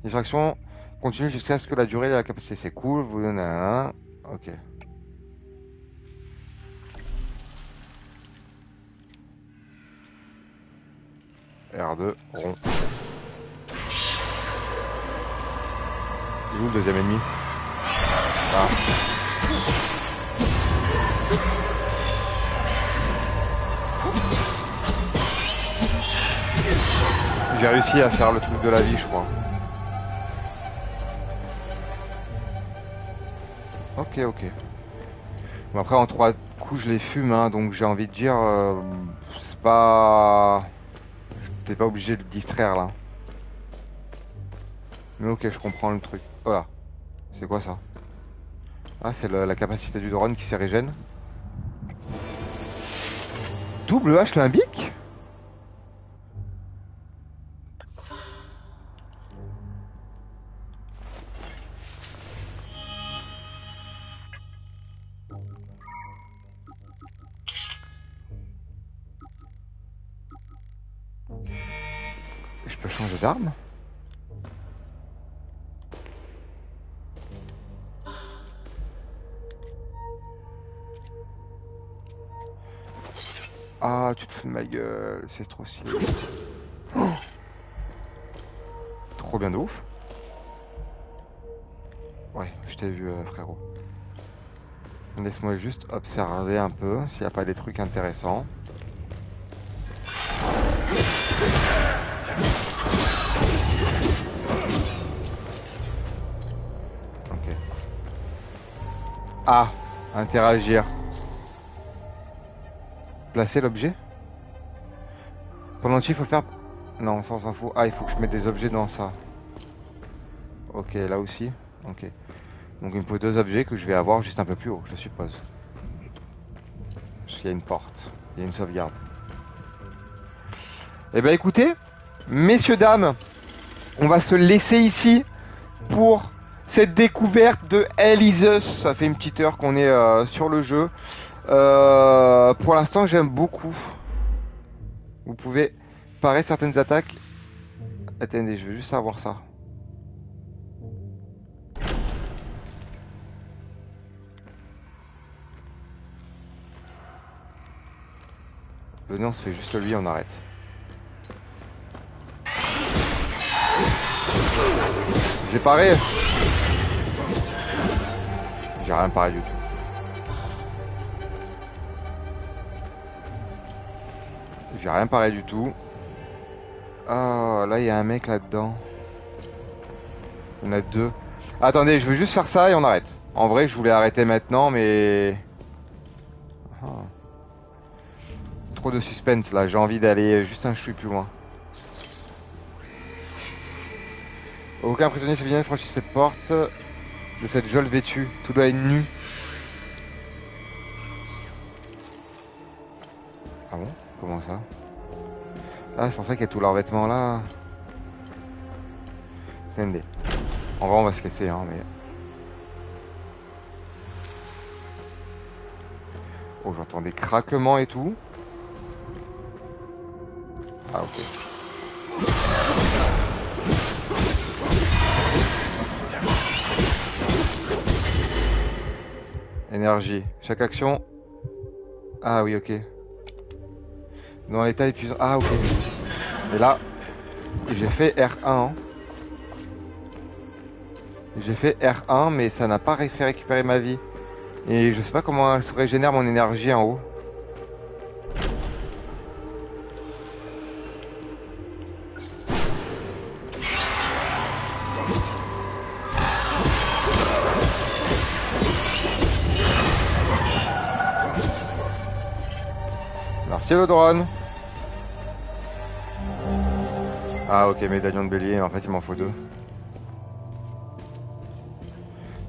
A: Distraction continue jusqu'à ce que la durée de la capacité. C'est cool. Vous donnez un. OK. R2 rond. Il est où le deuxième ennemi? Ah. J'ai réussi à faire le truc de la vie, je crois. Ok, ok. Bon, après, en 3 coups, je les fume, hein, donc j'ai envie de dire... c'est pas... T'es pas obligé de le distraire, là. Mais ok, je comprends le truc. Voilà. C'est quoi, ça? Ah, c'est la capacité du drone qui se régène. Double H limbique? Je peux changer d'arme? Ah, tu te fous de ma gueule, c'est trop stylé. Oh, trop bien de ouf. Ouais, je t'ai vu, frérot. Laisse-moi juste observer un peu s'il n'y a pas des trucs intéressants. Ok. Ah, interagir. Placer l'objet? Pendant il faut faire... Non, ça on s'en fout. Ah, il faut que je mette des objets dans ça. Ok, là aussi. Ok. Donc il me faut 2 objets que je vais avoir juste un peu plus haut, je suppose. Parce qu'il y a une porte. Il y a une sauvegarde. Eh ben écoutez, messieurs, dames, on va se laisser ici pour cette découverte de Hell is Us. Ça fait une petite heure qu'on est sur le jeu. Pour l'instant, j'aime beaucoup. Vous pouvez parer certaines attaques. Attendez, je veux juste savoir ça. Venez, on se fait juste lui, on arrête. J'ai paré. J'ai rien paré du tout. J'ai rien paré du tout. Oh, là il y a un mec là-dedans. Il y en a 2. Attendez, je veux juste faire ça et on arrête. En vrai, je voulais arrêter maintenant, mais... Oh. Trop de suspense là, j'ai envie d'aller juste un chouï plus loin. Aucun prisonnier civilien franchit cette porte. de cette geôle vêtue. Tout doit être nu. Ah bon? Comment ça? Ah, c'est pour ça qu'il y a tous leurs vêtements là. Attendez. En vrai, on va se laisser, hein, mais... Oh, j'entends des craquements et tout. Ah, ok. Énergie. Chaque action... Ah oui, ok. Dans l'état épuisant... Ah, ok. Et là, j'ai fait R1. Hein. J'ai fait R1, mais ça n'a pas fait récupérer ma vie. Et je sais pas comment se régénère mon énergie en haut. Merci le drone. Ah ok, médaillon de bélier, en fait il m'en faut 2.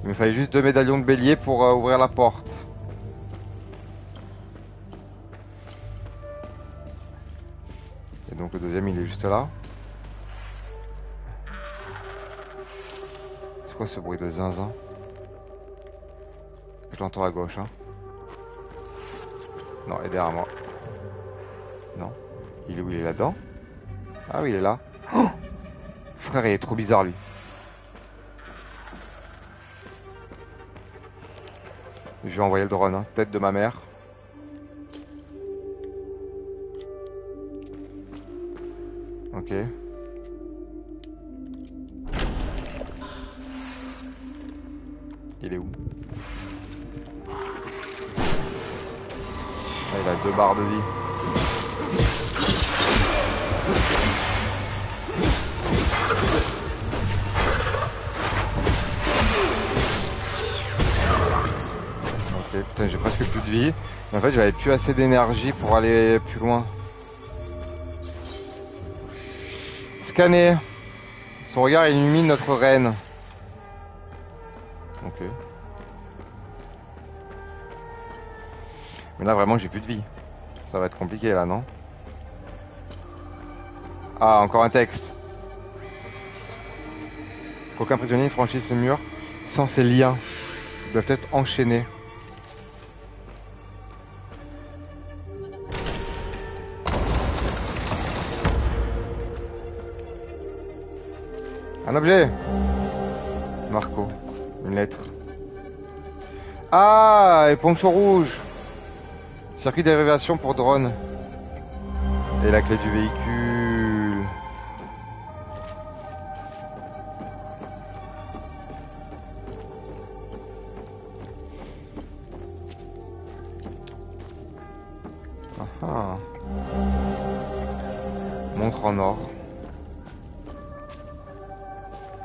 A: Il me fallait juste 2 médaillons de bélier pour ouvrir la porte. Et donc le deuxième il est juste là. C'est quoi ce bruit de zinzin? Je l'entends à gauche, hein. Non, il est derrière moi. Non. Il est où? Il est là-dedans? Ah oui, il est là. Oh, frère, il est trop bizarre lui. Je vais envoyer le drone, hein. Tête de ma mère. Ok. Il est où? Ah, il a 2 barres de vie. Ok, putain, j'ai presque plus de vie. Mais en fait, j'avais plus assez d'énergie pour aller plus loin. Scanner. Son regard illumine notre reine. Ok. Mais là, vraiment, j'ai plus de vie. Ça va être compliqué, là, non? Ah, encore un texte. Qu'aucun prisonnier ne franchisse ce mur sans ses liens. Ils doivent être enchaînés. Un objet. Marco. Une lettre. Ah, et poncho rouge. Circuit d'élévation pour drone. Et la clé du véhicule. Ah ah. Montre en or.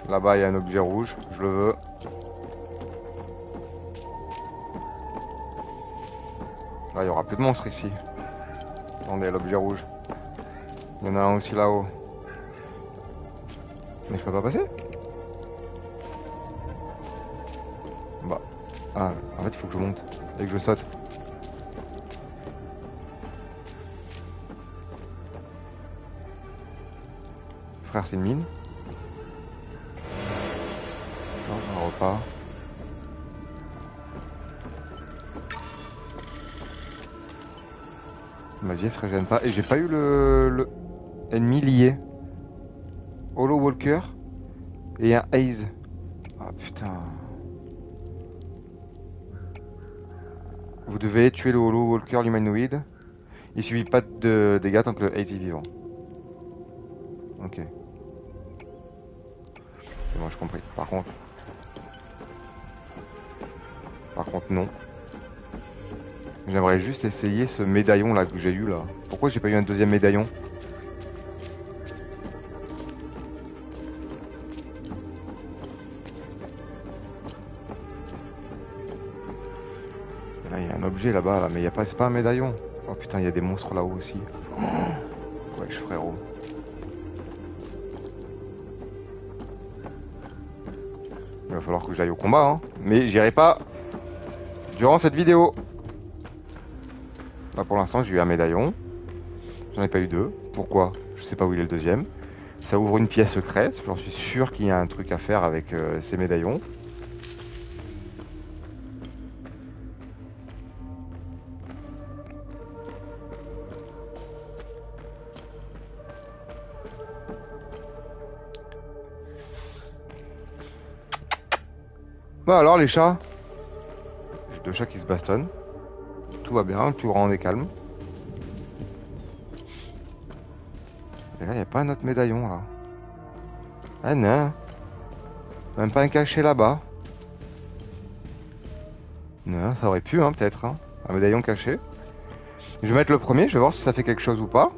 A: Là-bas, il y a un objet rouge. Je le veux. Là, il y aura plus de monstres ici. Attendez, l'objet rouge. Il y en a un aussi là-haut. Mais je peux pas passer? Bah. Ah, en fait, il faut que je monte. Et que je saute. Frère, c'est une mine. Non, un repas. Ma vie elle se régène pas. Et j'ai pas eu le ennemi lié. Hollow Walker. Et un Haze. Ah putain. Vous devez tuer le Hollow Walker, l'humanoïde. Il subit pas de dégâts tant que le Haze est vivant. Ok. C'est bon, j'ai compris. Par contre, non. J'aimerais juste essayer ce médaillon là que j'ai eu là. Pourquoi j'ai pas eu un deuxième médaillon? Et là il y a un objet là-bas là, mais il y a pas, c'est pas un médaillon. Oh putain, il y a des monstres là-haut aussi. Oh, wesh frérot. Il va falloir que j'aille au combat, hein. Mais j'irai pas durant cette vidéo. Là pour l'instant j'ai eu un médaillon. J'en ai pas eu deux. Pourquoi? Je sais pas où il est le deuxième. Ça ouvre une pièce secrète. J'en suis sûr qu'il y a un truc à faire avec ces médaillons. Bah alors les chats. J'ai deux chats qui se bastonnent. Tout va bien, tout rend des calmes. Et là, il n'y a pas un autre médaillon, là. Ah non. Même pas un cachet là-bas. Non, ça aurait pu, hein, peut-être. Hein. Un médaillon caché. Je vais mettre le premier, je vais voir si ça fait quelque chose ou pas.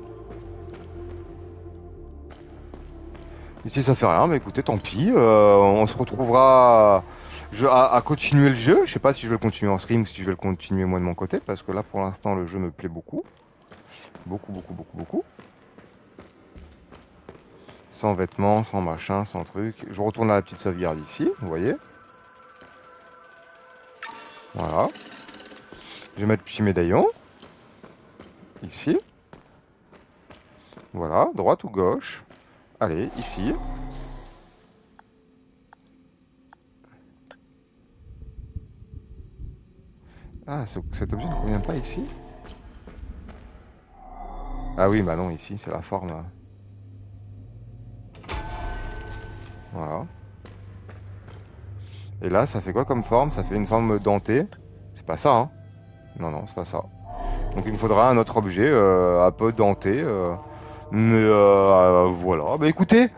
A: Et si ça fait rien, bah écoutez, tant pis. On se retrouvera à continuer le jeu. Je sais pas si je vais le continuer en stream ou si je vais le continuer moi de mon côté. Parce que là, pour l'instant, le jeu me plaît beaucoup. Beaucoup. Sans vêtements, sans machin, sans truc. Je retourne à la petite sauvegarde ici, vous voyez. Voilà. Je vais mettre le petit médaillon. Ici. Voilà, droite ou gauche. Allez, ici. Ah, cet objet ne convient pas ici. Ah oui, bah non, ici, c'est la forme. Voilà. Et là, ça fait quoi comme forme? Ça fait une forme dentée. C'est pas ça, hein? Non, non, c'est pas ça. Donc il me faudra un autre objet un peu denté. Mais voilà. Bah écoutez,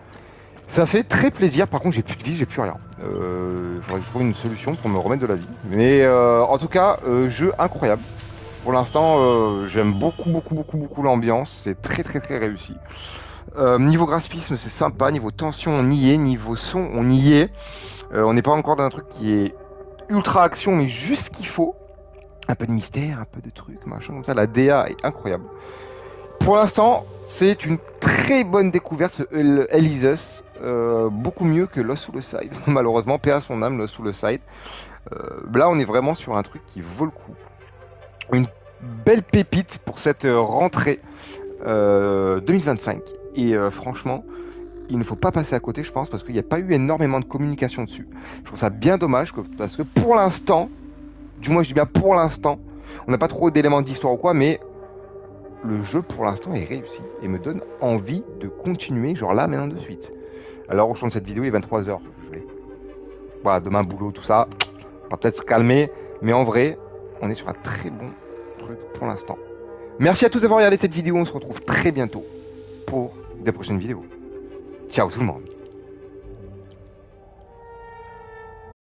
A: ça fait très plaisir. Par contre, j'ai plus de vie, j'ai plus rien. Il faudrait que je trouve une solution pour me remettre de la vie. Mais en tout cas, jeu incroyable. Pour l'instant, j'aime beaucoup l'ambiance. C'est très réussi. Niveau graphisme, c'est sympa. Niveau tension, on y est. Niveau son, on y est. On n'est pas encore dans un truc qui est ultra action, mais juste ce qu'il faut. Un peu de mystère, un peu de trucs, machin comme ça. La DA est incroyable. Pour l'instant, c'est une très bonne découverte, ce Hell is Us. Beaucoup mieux que Lost Suicide. Malheureusement, paix à son âme, Lost Suicide. Là, on est vraiment sur un truc qui vaut le coup. Une belle pépite pour cette rentrée 2025. Et franchement, il ne faut pas passer à côté, je pense, parce qu'il n'y a pas eu énormément de communication dessus. Je trouve ça bien dommage, parce que pour l'instant, du moins je dis bien pour l'instant, on n'a pas trop d'éléments d'histoire ou quoi, mais le jeu pour l'instant est réussi et me donne envie de continuer, genre là, maintenant de suite. Alors, au champ de cette vidéo, il est 23h. Voilà, demain, boulot, tout ça, on va peut-être se calmer, mais en vrai, on est sur un très bon truc pour l'instant. Merci à tous d'avoir regardé cette vidéo, on se retrouve très bientôt pour des prochaines vidéos. Ciao tout le monde.